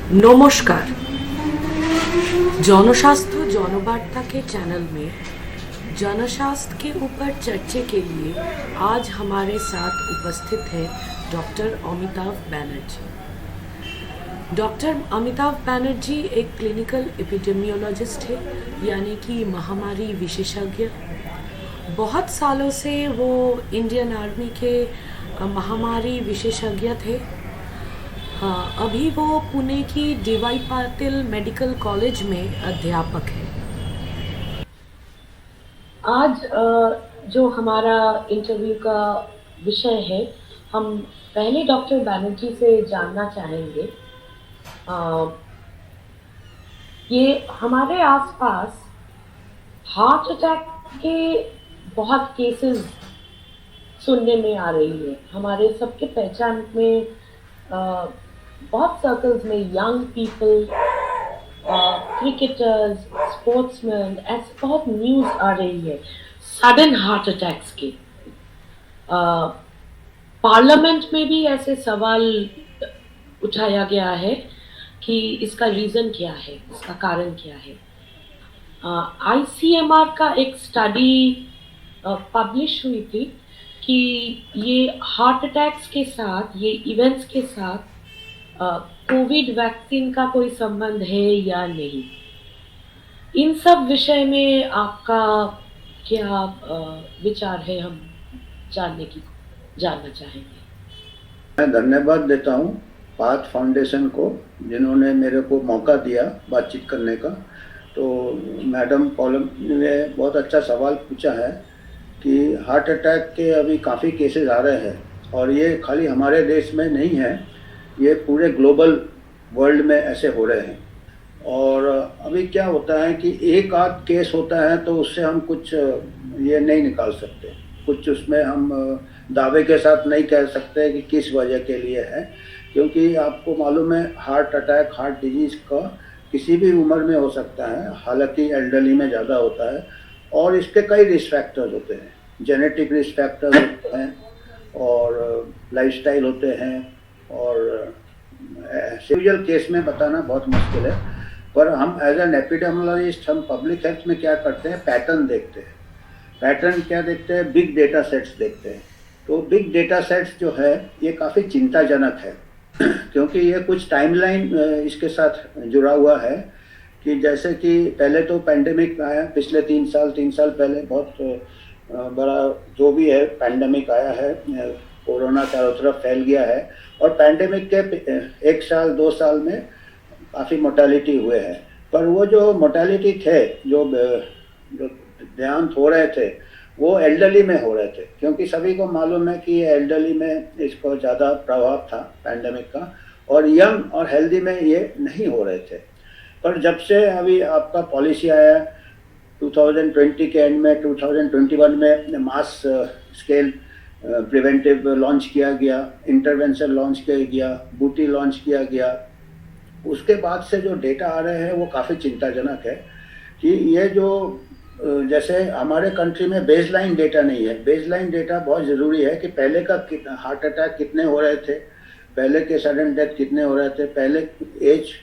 नमस्कार। जनस्वास्थ्य जनवार्ता के चैनल में जनस्वास्थ्य के ऊपर चर्चा के लिए आज हमारे साथ उपस्थित है डॉक्टर अमिताभ बैनर्जी। डॉक्टर अमिताभ बैनर्जी एक क्लिनिकल एपिडेमियोलॉजिस्ट है, यानी कि महामारी विशेषज्ञ। बहुत सालों से वो इंडियन आर्मी के महामारी विशेषज्ञ थे। हाँ, अभी वो पुणे की डी.वाई. पाटिल मेडिकल कॉलेज में अध्यापक है। आज जो हमारा इंटरव्यू का विषय है, हम पहले डॉक्टर बैनर्जी से जानना चाहेंगे। ये हमारे आसपास हार्ट अटैक के बहुत केसेस सुनने में आ रही है। हमारे सबके पहचान में बहुत सर्कल्स में यंग पीपल, क्रिकेटर्स, स्पोर्ट्समैन, ऐसे बहुत न्यूज़ आ रही है सडन हार्ट अटैक्स की। पार्लियामेंट में भी ऐसे सवाल उठाया गया है कि इसका रीज़न क्या है, इसका कारण क्या है। ICMR का एक स्टडी पब्लिश हुई थी कि ये हार्ट अटैक्स के साथ, ये इवेंट्स के साथ कोविड वैक्सीन का कोई संबंध है या नहीं। इन सब विषय में आपका क्या विचार है, हम जानना चाहेंगे। मैं धन्यवाद देता हूँ पाथ फाउंडेशन को, जिन्होंने मेरे को मौका दिया बातचीत करने का। तो मैडम पॉलम ने बहुत अच्छा सवाल पूछा है कि हार्ट अटैक के अभी काफ़ी केसेस आ रहे हैं, और ये खाली हमारे देश में नहीं है, ये पूरे ग्लोबल वर्ल्ड में ऐसे हो रहे हैं। और अभी क्या होता है कि एक आध केस होता है तो उससे हम कुछ ये नहीं निकाल सकते, कुछ उसमें हम दावे के साथ नहीं कह सकते कि किस वजह के लिए है, क्योंकि आपको मालूम है हार्ट अटैक, हार्ट डिजीज़ का किसी भी उम्र में हो सकता है, हालांकि एल्डरली में ज़्यादा होता है। और इसके कई रिस्क फैक्टर्स होते हैं, जेनेटिक रिस्क फैक्टर्स होते हैं, और लाइफस्टाइल होते हैं, और सिविल केस में बताना बहुत मुश्किल है। पर हम एज एन एपिडेमियोलॉजिस्ट, हम पब्लिक हेल्थ में क्या करते हैं, पैटर्न देखते हैं। पैटर्न क्या देखते हैं, बिग डेटा सेट्स देखते हैं। तो बिग डेटा सेट्स जो है ये काफ़ी चिंताजनक है क्योंकि ये कुछ टाइमलाइन इसके साथ जुड़ा हुआ है कि जैसे कि पहले तो पैंडेमिक आया, पिछले 3 साल पहले बहुत बड़ा जो भी है पैंडेमिक आया है, कोरोना चारों तरफ फैल गया है, और पैंडेमिक के 1 साल 2 साल में काफ़ी मोर्टेलिटी हुए हैं। पर वो जो मोर्टेलिटी थे, जो देहांत हो रहे थे, वो एल्डरली में हो रहे थे, क्योंकि सभी को मालूम है कि एल्डरली में इसको ज़्यादा प्रभाव था पैंडेमिक का, और यंग और हेल्दी में ये नहीं हो रहे थे। पर जब से अभी आपका पॉलिसी आया 2020 के एंड में, 2021 में मास स्केल प्रिवेंटिव लॉन्च किया गया, इंटरवेंशन लॉन्च किया गया, बूटी लॉन्च किया गया, उसके बाद से जो डेटा आ रहे हैं वो काफ़ी चिंताजनक है कि ये जो जैसे हमारे कंट्री में बेसलाइन डेटा नहीं है। बेसलाइन डेटा बहुत ज़रूरी है कि पहले का हार्ट अटैक कितने हो रहे थे, पहले के सडन डेथ कितने हो रहे थे, पहले एज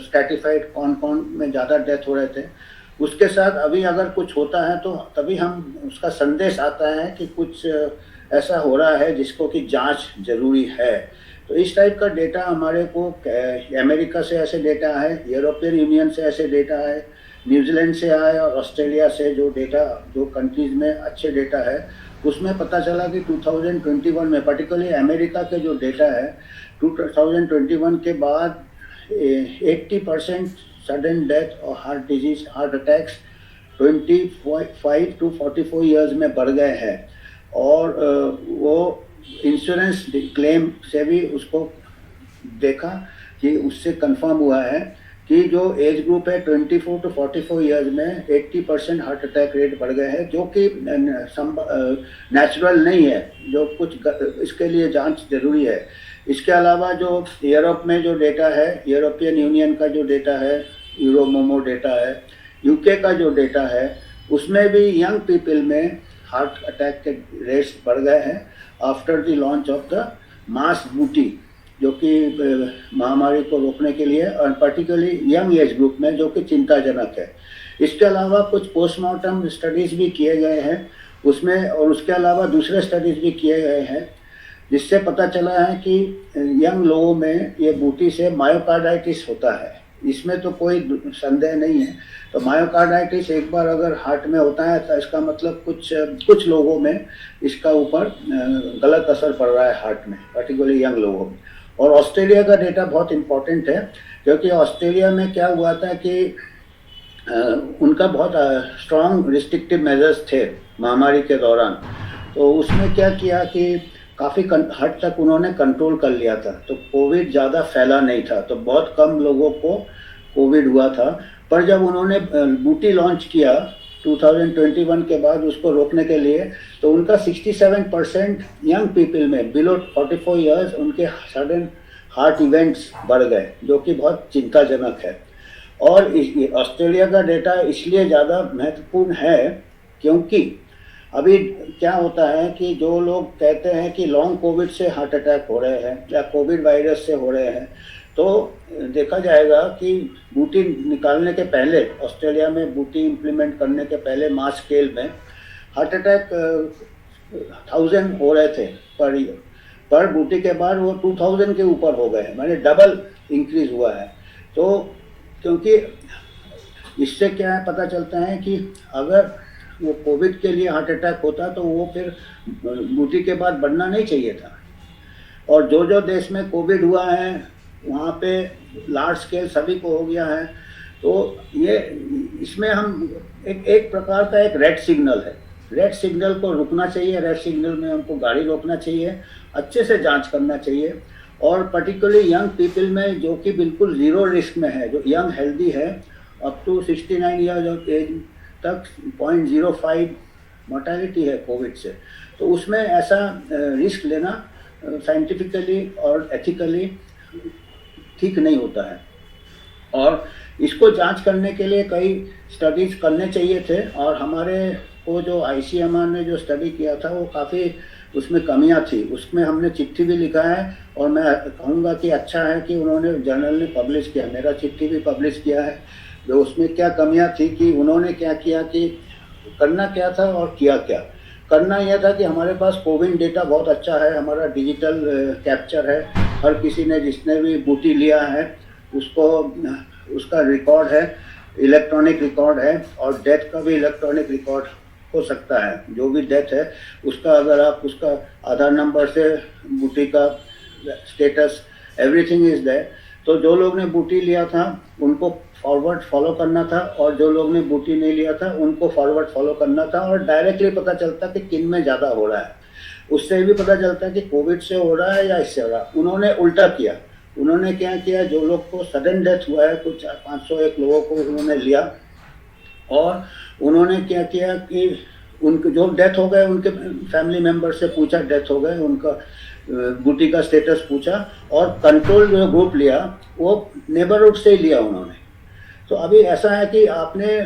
स्ट्रैटिफाइड कौन में ज़्यादा डेथ हो रहे थे, उसके साथ अभी अगर कुछ होता है तो तभी हम उसका संदेश आता है कि कुछ ऐसा हो रहा है जिसको कि जांच जरूरी है। तो इस टाइप का डेटा हमारे को अमेरिका से ऐसे डेटा है, यूरोपियन यूनियन से ऐसे डेटा है, न्यूजीलैंड से आए, और ऑस्ट्रेलिया से जो डेटा, जो कंट्रीज़ में अच्छे डेटा है, उसमें पता चला कि 2021 में पर्टिकुलरली अमेरिका के जो डेटा है, 2021 के बाद 80% सडन डेथ और heart disease, heart attacks 25 to 44 years में बढ़ गए हैं। और वो इंश्योरेंस क्लेम से भी उसको देखा कि उससे कंफर्म हुआ है कि जो एज ग्रुप है 24 to 44 ईयर्स में 80% हार्ट अटैक रेट बढ़ गए हैं, जो कि नेचुरल नहीं है, जो कुछ इसके लिए जांच जरूरी है। इसके अलावा जो यूरोप में जो डेटा है, यूरोपियन यूनियन का जो डेटा है, यूरोमोमो डेटा है, यूके का जो डेटा है, उसमें भी यंग पीपल में हार्ट अटैक के रेट्स बढ़ गए हैं after the launch of the mass बूटी। जो कि महामारी को रोकने के लिए, और पर्टिकुलरली यंग एज ग्रुप में, जो कि चिंताजनक है। इसके अलावा कुछ पोस्टमार्टम स्टडीज़ भी किए गए हैं उसमें, और उसके अलावा दूसरे स्टडीज़ भी किए गए हैं, जिससे पता चला है कि यंग लोगों में ये बूटी से मायोकार्डाइटिस होता है। इसमें तो कोई संदेह नहीं है। तो मायोकार्डाइटिस एक बार अगर हार्ट में होता है तो इसका मतलब कुछ लोगों में इसका ऊपर गलत असर पड़ रहा है हार्ट में, पर्टिकुलरली यंग लोगों में। और ऑस्ट्रेलिया का डेटा बहुत इम्पोर्टेंट है, क्योंकि ऑस्ट्रेलिया में क्या हुआ था कि उनका बहुत स्ट्रॉन्ग रिस्ट्रिक्टिव मेजर्स थे महामारी के दौरान। तो उसमें क्या किया कि काफ़ी हद तक उन्होंने कंट्रोल कर लिया था, तो कोविड ज़्यादा फैला नहीं था, तो बहुत कम लोगों को कोविड हुआ था। पर जब उन्होंने बूटी लॉन्च किया 2021 के बाद उसको रोकने के लिए, तो उनका 67% यंग पीपल में बिलो 44 ईयर्स उनके सडन हार्ट इवेंट्स बढ़ गए, जो कि बहुत चिंताजनक है। और ऑस्ट्रेलिया का डेटा इसलिए ज़्यादा महत्वपूर्ण है क्योंकि अभी क्या होता है कि जो लोग कहते हैं कि लॉन्ग कोविड से हार्ट अटैक हो रहे हैं या कोविड वायरस से हो रहे हैं, तो देखा जाएगा कि बूटी निकालने के पहले, ऑस्ट्रेलिया में बूटी इम्प्लीमेंट करने के पहले मास स्केल में हार्ट अटैक 1000 हो रहे थे पर ईयर, पर बूटी के बाद वो 2000 के ऊपर हो गए, माने डबल इंक्रीज हुआ है। तो क्योंकि इससे क्या है, पता चलता है कि अगर वो कोविड के लिए हार्ट अटैक होता तो वो फिर बूटी के बाद बढ़ना नहीं चाहिए था। और जो देश में कोविड हुआ है वहाँ पे लार्ज स्केल सभी को हो गया है। तो ये इसमें हम एक प्रकार का एक रेड सिग्नल है, रेड सिग्नल को रुकना चाहिए। रेड सिग्नल में हमको गाड़ी रोकना चाहिए, अच्छे से जांच करना चाहिए। और पर्टिकुलरली यंग पीपल में जो कि बिल्कुल ज़ीरो रिस्क में है, जो यंग हेल्दी है, up to 69 years of age तक 0.05 मोर्टेलिटी है कोविड से, तो उसमें ऐसा रिस्क लेना साइंटिफिकली और एथिकली ठीक नहीं होता है। और इसको जांच करने के लिए कई स्टडीज़ करने चाहिए थे, और हमारे को जो ICMR ने जो स्टडी किया था वो काफ़ी उसमें कमियां थी। उसमें हमने चिट्ठी भी लिखा है, और मैं कहूँगा कि अच्छा है कि उन्होंने जर्नल ने पब्लिश किया, मेरा चिट्ठी भी पब्लिश किया है। जो उसमें क्या कमियां थी कि उन्होंने क्या किया कि करना क्या था और किया क्या। करना यह था कि हमारे पास कोविन डेटा बहुत अच्छा है, हमारा डिजिटल कैप्चर है, हर किसी ने जिसने भी बूटी लिया है उसको उसका रिकॉर्ड है, इलेक्ट्रॉनिक रिकॉर्ड है, और डेथ का भी इलेक्ट्रॉनिक रिकॉर्ड हो सकता है। जो भी डेथ है उसका, अगर आप उसका आधार नंबर से बूटी का स्टेटस एवरीथिंग इज देयर। तो जो लोग ने बूटी लिया था उनको फॉरवर्ड फॉलो करना था, और जो लोग ने बूटी नहीं लिया था उनको फॉरवर्ड फॉलो करना था। और डायरेक्टली पता चलता कि किन में ज़्यादा हो रहा है, उससे भी पता चलता कि कोविड से हो रहा है या इससे हो रहा है। उन्होंने उल्टा किया। उन्होंने क्या किया, जो लोग को सडन डेथ हुआ है, कुछ 501 लोगों को उन्होंने लिया, और उन्होंने क्या किया कि उनके जो डेथ हो गए उनके फैमिली मेम्बर से पूछा, डेथ हो गए, उनका बूटी का स्टेटस पूछा, और कंट्रोल जो ग्रुप लिया वो नेबरहुड से ही लिया उन्होंने। तो अभी ऐसा है कि आपने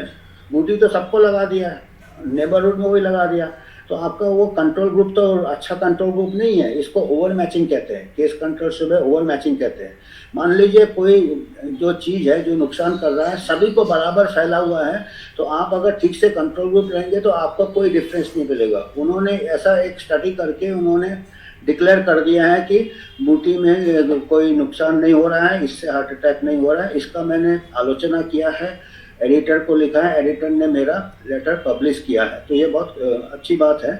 बूटी तो सबको लगा दिया है, नेबरहुड में वही लगा दिया, तो आपका वो कंट्रोल ग्रुप तो अच्छा कंट्रोल ग्रुप नहीं है। इसको ओवर मैचिंग कहते हैं, केस कंट्रोल से ओवर मैचिंग कहते हैं। मान लीजिए कोई जो चीज़ है जो नुकसान कर रहा है सभी को बराबर फैला हुआ है, तो आप अगर ठीक से कंट्रोल ग्रुप रहेंगे तो आपको कोई डिफरेंस नहीं मिलेगा। उन्होंने ऐसा एक स्टडी करके उन्होंने डिक्लेयर कर दिया है कि बूटी में कोई नुकसान नहीं हो रहा है, इससे हार्ट अटैक नहीं हो रहा है। इसका मैंने आलोचना किया है, एडिटर को लिखा है, एडिटर ने मेरा लेटर पब्लिश किया है, तो ये बहुत अच्छी बात है।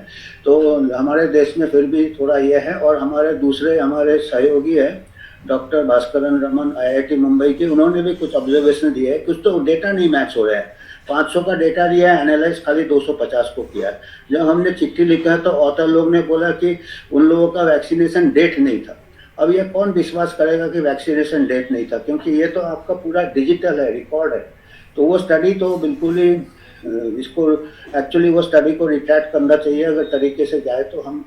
तो हमारे देश में फिर भी थोड़ा ये है। और हमारे दूसरे हमारे सहयोगी है डॉक्टर भास्करन रमन IIT मुंबई के, उन्होंने भी कुछ ऑब्जर्वेशन दिए है। कुछ तो डेटा नहीं मैच हो रहा है, 500 का डेटा दिया है, एनालाइज खाली 250 को किया है। जब हमने चिट्ठी लिखा है तो ऑथर लोग ने बोला कि उन लोगों का वैक्सीनेशन डेट नहीं था। अब ये कौन विश्वास करेगा कि वैक्सीनेशन डेट नहीं था, क्योंकि ये तो आपका पूरा डिजिटल है, रिकॉर्ड है। तो वो स्टडी तो बिल्कुल ही इसको एक्चुअली वो स्टडी को रिट्रैक्ट करना चाहिए अगर तरीके से जाए तो। हम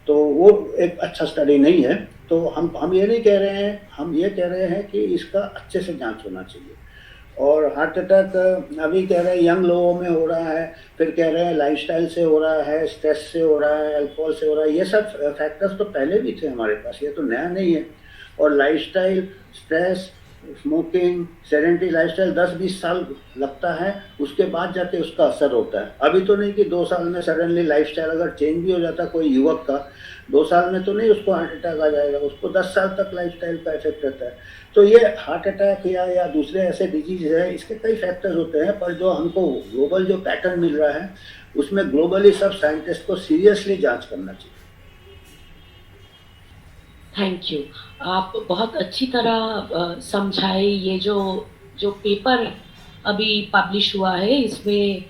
तो वो एक अच्छा स्टडी नहीं है। तो हम ये नहीं कह रहे हैं, हम ये कह रहे हैं कि इसका अच्छे से जांच होना चाहिए। और हार्ट अटैक अभी कह रहे हैं यंग लोगों में हो रहा है, फिर कह रहे हैं लाइफस्टाइल से हो रहा है, स्ट्रेस से हो रहा है, अल्कोहल से हो रहा है। ये सब फैक्टर्स तो पहले भी थे हमारे पास, ये तो नया नहीं है। और lifestyle, stress, smoking, sedentary lifestyle 10-20 साल लगता है, उसके बाद जाके उसका असर होता है। अभी तो नहीं कि 2 साल में सडनली लाइफस्टाइल अगर चेंज भी हो जाता कोई युवक का, 2 साल में तो नहीं उसको हार्ट अटैक आ जाएगा, उसको 10 साल तक लाइफस्टाइल का इफेक्ट रहता है। तो ये हार्ट अटैक या दूसरे ऐसे डिजीज है, इसके कई फैक्टर्स होते हैं, पर जो हमको ग्लोबल जो पैटर्न मिल रहा है उसमें ग्लोबली सब साइंटिस्ट को सीरियसली जांच करना चाहिए। Thank you. आप बहुत अच्छी तरह समझाए। ये जो जो पेपर अभी पब्लिश हुआ है इसमें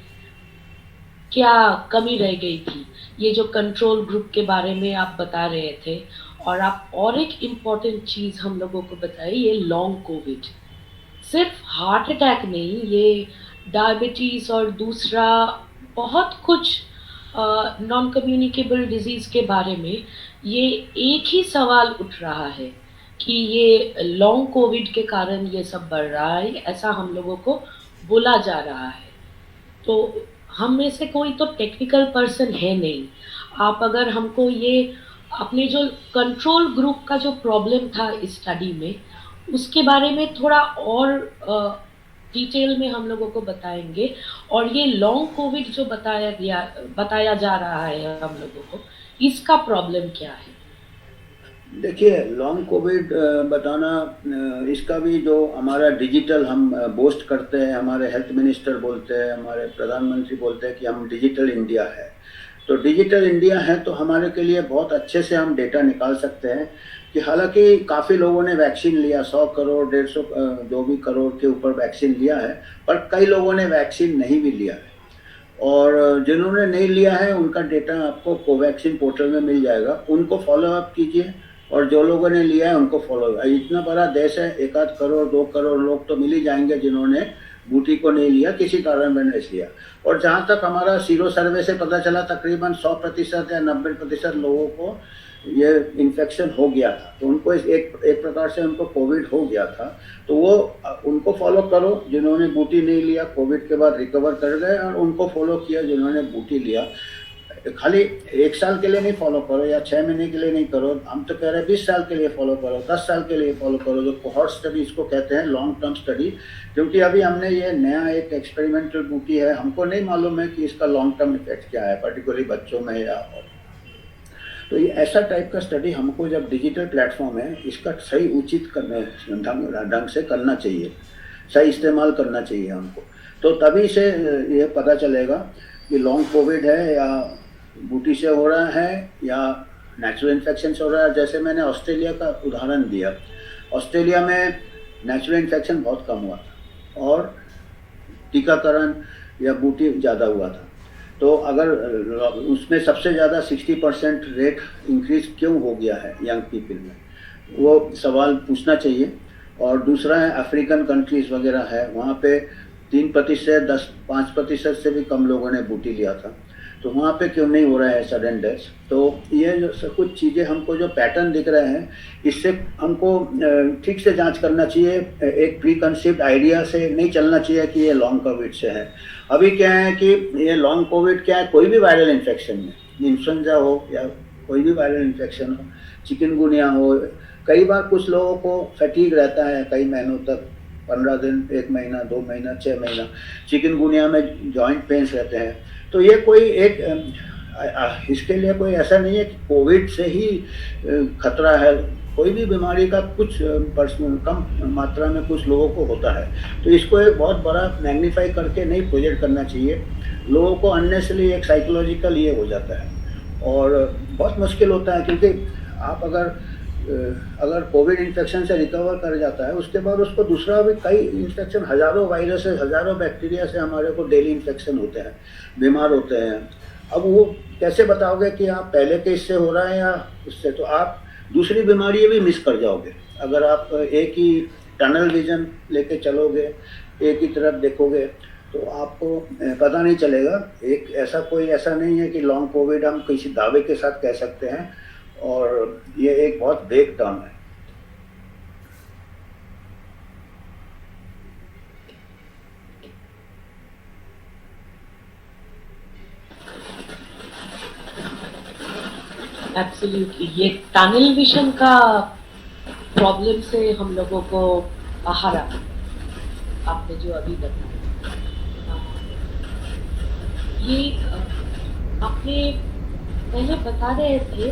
क्या कमी रह गई थी, ये जो कंट्रोल ग्रुप के बारे में आप बता रहे थे, और आप और एक इम्पॉर्टेंट चीज़ हम लोगों को बताई, ये लॉन्ग कोविड। सिर्फ हार्ट अटैक नहीं, ये डायबिटीज़ और दूसरा बहुत कुछ नॉन कम्युनिकेबल डिजीज़ के बारे में ये एक ही सवाल उठ रहा है कि ये लॉन्ग कोविड के कारण ये सब बढ़ रहा है, ऐसा हम लोगों को बोला जा रहा है। तो हम में से कोई तो टेक्निकल पर्सन है नहीं। आप अगर हमको ये अपने जो कंट्रोल ग्रुप का जो प्रॉब्लम था इस स्टडी में, उसके बारे में थोड़ा और डिटेल में हम लोगों को बताएंगे, और ये लॉन्ग कोविड जो बताया जा रहा है हम लोगों को, इसका प्रॉब्लम क्या है? देखिए, लॉन्ग कोविड बताना, इसका भी जो हमारा डिजिटल हम बोस्ट करते हैं, हमारे हेल्थ मिनिस्टर बोलते हैं, हमारे प्रधानमंत्री बोलते हैं कि हम डिजिटल इंडिया है। तो डिजिटल इंडिया है तो हमारे के लिए बहुत अच्छे से हम डेटा निकाल सकते हैं कि हालांकि काफ़ी लोगों ने वैक्सीन लिया, 100 करोड़ 150 जो भी करोड़ के ऊपर वैक्सीन लिया है, पर कई लोगों ने वैक्सीन नहीं भी लिया है। और जिन्होंने नहीं लिया है उनका डेटा आपको कोवैक्सीन पोर्टल में मिल जाएगा, उनको फॉलो अप कीजिए, और जो लोगों ने लिया है उनको फॉलो। इतना बड़ा देश है, 1 करोड़ 2 करोड़ लोग तो मिल ही जाएंगे जिन्होंने बूटी को नहीं लिया, किसी कारण में नहीं लिया। और जहाँ तक हमारा सीरो सर्वे से पता चला, तकरीबन 100% या 90% लोगों को ये इन्फेक्शन हो गया था, तो उनको एक प्रकार से उनको कोविड हो गया था। तो वो उनको फॉलो करो जिन्होंने बूटी नहीं लिया, कोविड के बाद रिकवर कर गए, और उनको फॉलो किया जिन्होंने बूटी लिया। खाली 1 साल के लिए नहीं फॉलो करो या 6 महीने के लिए नहीं करो, हम तो कह रहे हैं 20 साल के लिए फॉलो करो, 10 साल के लिए फॉलो करो, जो कोहॉर्ट स्टडी इसको कहते हैं, लॉन्ग टर्म स्टडी। क्योंकि अभी हमने ये नया एक एक्सपेरिमेंटल बूटी है, हमको नहीं मालूम है कि इसका लॉन्ग टर्म इफेक्ट क्या है, पर्टिकुलरली बच्चों में या और। तो ये ऐसा टाइप का स्टडी हमको, जब डिजिटल प्लेटफॉर्म है, इसका सही उचित ढंग से करना चाहिए, सही इस्तेमाल करना चाहिए हमको। तो तभी से ये पता चलेगा कि लॉन्ग कोविड है या बूटी से हो रहा है या नेचुरल इन्फेक्शन से हो रहा है। जैसे मैंने ऑस्ट्रेलिया का उदाहरण दिया, ऑस्ट्रेलिया में नेचुरल इन्फेक्शन बहुत कम हुआ था और टीकाकरण या बूटी ज़्यादा हुआ था। तो अगर उसमें सबसे ज़्यादा 60% रेट इंक्रीज क्यों हो गया है यंग पीपल में, वो सवाल पूछना चाहिए। और दूसरा है अफ्रीकन कंट्रीज़ वगैरह है, वहाँ पे 3%, 5% से भी कम लोगों ने बूटी लिया था, तो वहाँ पे क्यों नहीं हो रहा है सडन डेथ। तो ये जो कुछ चीज़ें हमको जो पैटर्न दिख रहे हैं, इससे हमको ठीक से जांच करना चाहिए। एक प्री कंसीव्ड आइडिया से नहीं चलना चाहिए कि ये लॉन्ग कोविड से है। अभी क्या है कि ये लॉन्ग कोविड क्या है, कोई भी वायरल इन्फेक्शन में, इन्फ्लुएंजा हो या कोई भी वायरल इन्फेक्शन हो, चिकनगुनिया हो, कई बार कुछ लोगों को फैटीग रहता है कई महीनों तक, 15 दिन, 1 महीना, 2 महीना, 6 महीना। चिकनगुनिया में जॉइंट पेन्स रहते हैं। तो ये कोई एक इसके लिए कोई ऐसा नहीं है कि कोविड से ही खतरा है। कोई भी बीमारी का कुछ कम मात्रा में कुछ लोगों को होता है, तो इसको एक बहुत बड़ा मैग्नीफाई करके नहीं प्रोजेक्ट करना चाहिए। लोगों को अननेसेसरी एक साइकोलॉजिकल ये हो जाता है और बहुत मुश्किल होता है, क्योंकि आप अगर कोविड इन्फेक्शन से रिकवर कर जाता है, उसके बाद उसको दूसरा भी कई इन्फेक्शन, हज़ारों वायरसेस, हज़ारों बैक्टीरिया से हमारे को डेली इन्फेक्शन होते हैं, बीमार होते हैं। अब वो कैसे बताओगे कि आप पहले के इससे हो रहा है या उससे, तो आप दूसरी बीमारी भी मिस कर जाओगे। अगर आप एक ही टनल विजन लेके चलोगे, एक ही तरफ देखोगे, तो आपको पता नहीं चलेगा। ऐसा नहीं है कि लॉन्ग कोविड हम किसी दावे के साथ कह सकते हैं, और ये एक बहुत वेग टर्म है। एब्सोल्युटली, ये टनल विजन का प्रॉब्लम से हम लोगों को बाहर आ, आपने जो अभी बताया ये आपने पहले बता रहे थे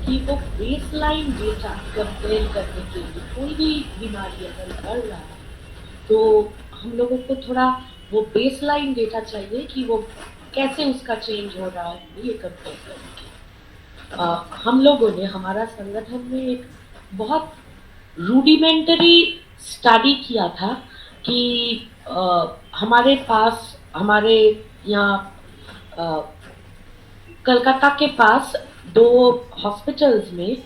कि वो बेसलाइन डेटा कंपेयर करने के लिए कोई भी बीमारी अगर बढ़ रहा है तो हम लोगों को थोड़ा वो बेसलाइन डेटा चाहिए कि वो कैसे उसका चेंज हो रहा है ये कंपेयर करने के हम लोगों ने हमारा संगठन में एक बहुत रूडिमेंटरी स्टडी किया था कि हमारे पास हमारे यहाँ कलकत्ता के पास 2 हॉस्पिटल्स में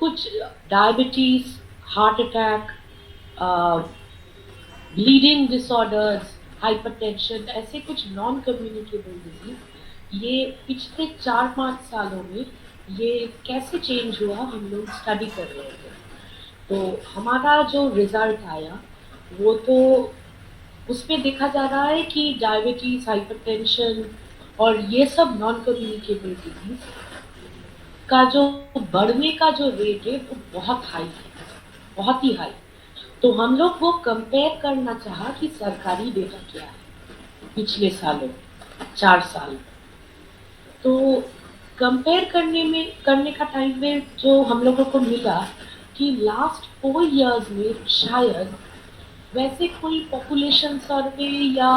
कुछ diabetes, heart attack, bleeding disorders, hypertension ऐसे कुछ नॉन कम्युनिकेबल डिजीज ये पिछले 4-5 सालों में ये कैसे चेंज हुआ हम लोग स्टडी कर रहे थे। तो हमारा जो रिजल्ट आया वो तो उसमें देखा जा रहा है कि डायबिटीज, हाइपरटेंशन और ये सब नॉन कम्युनिकेबल डिजीज का जो बढ़ने का जो रेट है वो बहुत हाई है, बहुत ही हाई। तो हम लोग वो कंपेयर करना चाहा कि सरकारी डेटा क्या है पिछले सालों 4 साल। तो कंपेयर करने का टाइम में जो हम लोगों को मिला कि लास्ट 4 इयर्स में शायद वैसे कोई पॉपुलेशन सर्वे या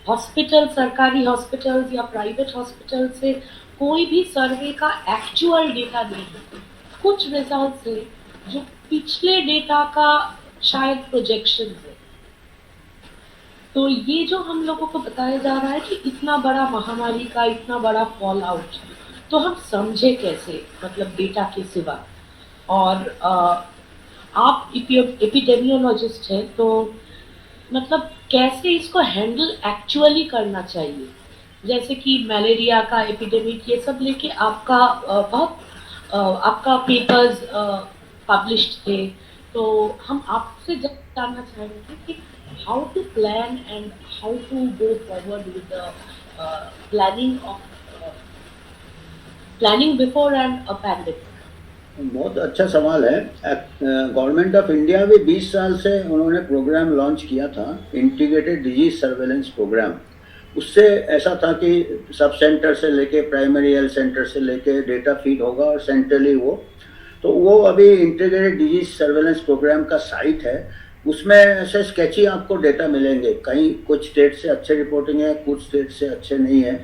हॉस्पिटल, सरकारी हॉस्पिटल्स या प्राइवेट हॉस्पिटल से कोई भी सर्वे का एक्चुअल डेटा नहीं है। कुछ रिजल्ट है जो पिछले डेटा का शायद प्रोजेक्शन है। तो ये जो हम लोगों को बताया जा रहा है कि इतना बड़ा महामारी का इतना बड़ा फॉल आउट, तो हम समझे कैसे, मतलब डेटा के सिवा। और आप एपिडेमियोलॉजिस्ट हैं तो मतलब कैसे इसको हैंडल एक्चुअली करना चाहिए। जैसे कि मलेरिया का एपिडेमिक ये सब लेके आपका आपका पेपर्स पब्लिश्ड थे। तो हम आपसे जानना चाहेंगे कि how to plan and how to go forward with the planning before and a pandemic. बहुत अच्छा सवाल है। गवर्नमेंट ऑफ इंडिया भी 20 साल से उन्होंने प्रोग्राम लॉन्च किया था, इंटीग्रेटेड डिजीज सर्वेलेंस प्रोग्राम। उससे ऐसा था कि सब सेंटर से लेके प्राइमरी हेल्थ सेंटर से लेके डेटा फीड होगा और सेंट्रली वो अभी इंटीग्रेटेड डिजीज सर्वेलेंस प्रोग्राम का साइट है। उसमें ऐसे स्केची आपको डेटा मिलेंगे, कहीं कुछ स्टेट से अच्छे रिपोर्टिंग है, कुछ स्टेट से अच्छे नहीं है।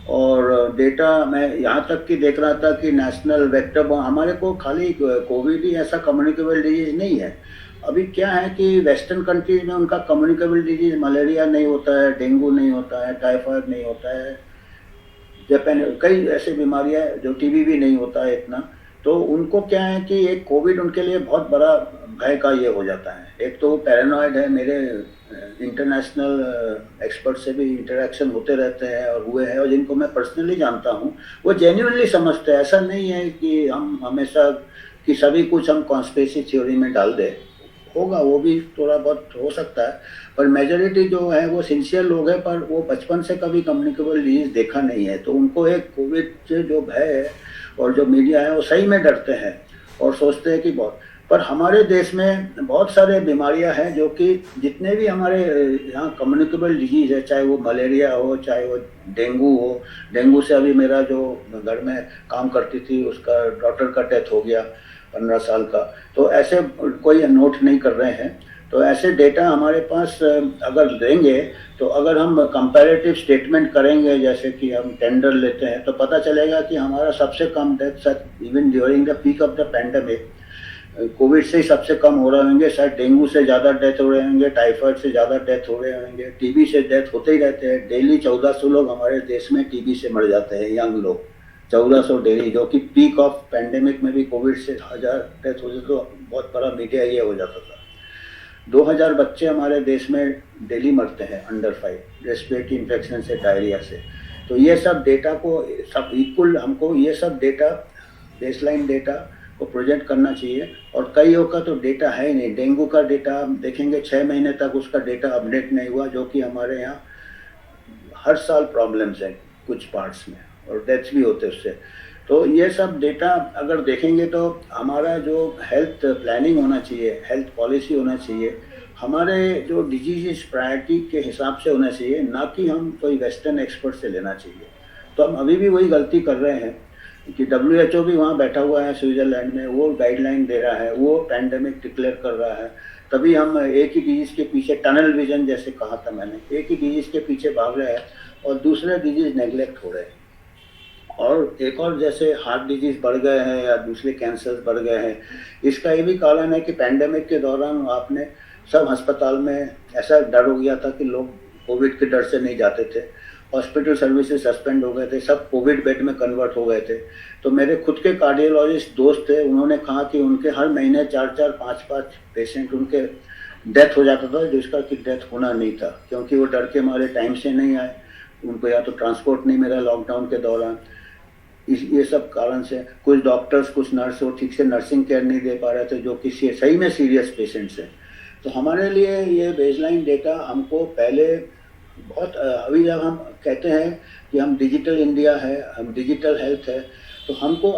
और डेटा मैं यहाँ तक कि देख रहा था कि नेशनल वेक्टर हमारे को खाली कोविड ही ऐसा कम्युनिकेबल डिजीज नहीं है। अभी क्या है कि वेस्टर्न कंट्रीज में उनका कम्युनिकेबल डिजीज मलेरिया नहीं होता है, डेंगू नहीं होता है, टाइफाइड नहीं होता है, जापान कई ऐसे बीमारियां जो टीबी भी नहीं होता है इतना। तो उनको क्या है कि एक कोविड उनके लिए बहुत बड़ा भय का ये हो जाता है। एक तो पैरानॉइड है, मेरे इंटरनेशनल एक्सपर्ट से भी इंटरेक्शन होते रहते हैं और हुए हैं, और जिनको मैं पर्सनली जानता हूँ वो जेन्युइनली समझते हैं। ऐसा नहीं है कि हम हमेशा कि सभी कुछ हम कॉन्स्पिरेसी थ्योरी में डाल दें, होगा वो भी थोड़ा बहुत हो सकता है, पर मेजॉरिटी जो है वो सिंसियर लोग हैं, पर वो बचपन से कभी कम्युनिकेबल डिजीज देखा नहीं है। तो उनको एक कोविड से जो भय है और जो मीडिया है वो सही में डरते हैं और सोचते हैं कि बहुत। पर हमारे देश में बहुत सारे बीमारियां हैं जो कि जितने भी हमारे यहाँ कम्युनिकेबल डिजीज है, चाहे वो मलेरिया हो, चाहे वो डेंगू हो। डेंगू से अभी मेरा जो घर में काम करती थी उसका डॉटर का डेथ हो गया 15 साल का। तो ऐसे कोई नोट नहीं कर रहे हैं। तो ऐसे डेटा हमारे पास अगर देंगे तो अगर हम कंपैरेटिव स्टेटमेंट करेंगे, जैसे कि हम टेंडर लेते हैं, तो पता चलेगा कि हमारा सबसे कम death even during the peak of the pandemic COVID से ही सबसे कम हो रहे होंगे। शायद डेंगू से ज़्यादा डेथ हो रहे होंगे, टाइफाइड से ज़्यादा डेथ हो रहे होंगे, टीबी से डेथ होते ही रहते हैं। डेली 1400 लोग हमारे देश में टीबी से मर जाते हैं, यंग लोग 1400 डेली, जो कि पीक ऑफ पैंडेमिक में भी कोविड से 1000 डेथ हो जाती, तो बहुत बड़ा मीडिया ये हो जाता था। 2000 बच्चे हमारे देश में डेली मरते हैं अंडर 5 रेस्पिरेटरी इन्फेक्शन से, डायरिया से। तो ये सब डेटा को सब इक्वल हमको ये सब डेटा बेसलाइन डेटा को प्रोजेक्ट करना चाहिए। और कईयों का तो डेटा है ही नहीं। डेंगू का डेटा हम देखेंगे 6 महीने तक उसका डेटा अपडेट नहीं हुआ, जो कि हमारे यहाँ हर साल प्रॉब्लम्स हैं कुछ पार्ट्स में और डेथ्स भी होते उससे। तो ये सब डेटा अगर देखेंगे तो हमारा जो हेल्थ प्लानिंग होना चाहिए, हेल्थ पॉलिसी होना चाहिए, हमारे जो डिजीज प्रायोरिटी के हिसाब से होना चाहिए, ना कि हम कोई वेस्टर्न एक्सपर्ट से लेना चाहिए। तो हम अभी भी वही गलती कर रहे हैं कि WHO भी वहाँ बैठा हुआ है स्विट्जरलैंड में, वो गाइडलाइन दे रहा है, वो पैंडेमिक डिक्लेयर कर रहा है, तभी हम एक ही डिजीज के पीछे, टनल विजन जैसे कहा था मैंने, एक ही डिजीज के पीछे भाग रहे हैं और दूसरे डिजीज नेग्लेक्ट हो रहे हैं। और एक और जैसे हार्ट डिजीज बढ़ गए हैं या दूसरे कैंसर्स बढ़ गए हैं, इसका ये भी कारण है कि पैंडेमिक के दौरान आपने सब अस्पताल में ऐसा डर हो गया था कि लोग कोविड के डर से नहीं जाते थे, हॉस्पिटल सर्विसेज सस्पेंड हो गए थे, सब कोविड बेड में कन्वर्ट हो गए थे। तो मेरे खुद के कार्डियोलॉजिस्ट दोस्त थे, उन्होंने कहा कि उनके हर महीने 4-4, 5-5 पेशेंट उनके डेथ हो जाता था, जिसका कि डेथ होना नहीं था, क्योंकि वो डर के मारे टाइम से नहीं आए, उनको या तो ट्रांसपोर्ट नहीं मिला लॉकडाउन के दौरान। ये सब कारण से कुछ डॉक्टर्स, कुछ नर्स वो ठीक से नर्सिंग केयर नहीं दे पा रहे थे, जो कि सही में सीरियस पेशेंट्स हैं। तो हमारे लिए ये बेसलाइन डेटा हमको पहले बहुत, अभी जब हम कहते हैं कि हम डिजिटल इंडिया है, हम डिजिटल हेल्थ है, तो हमको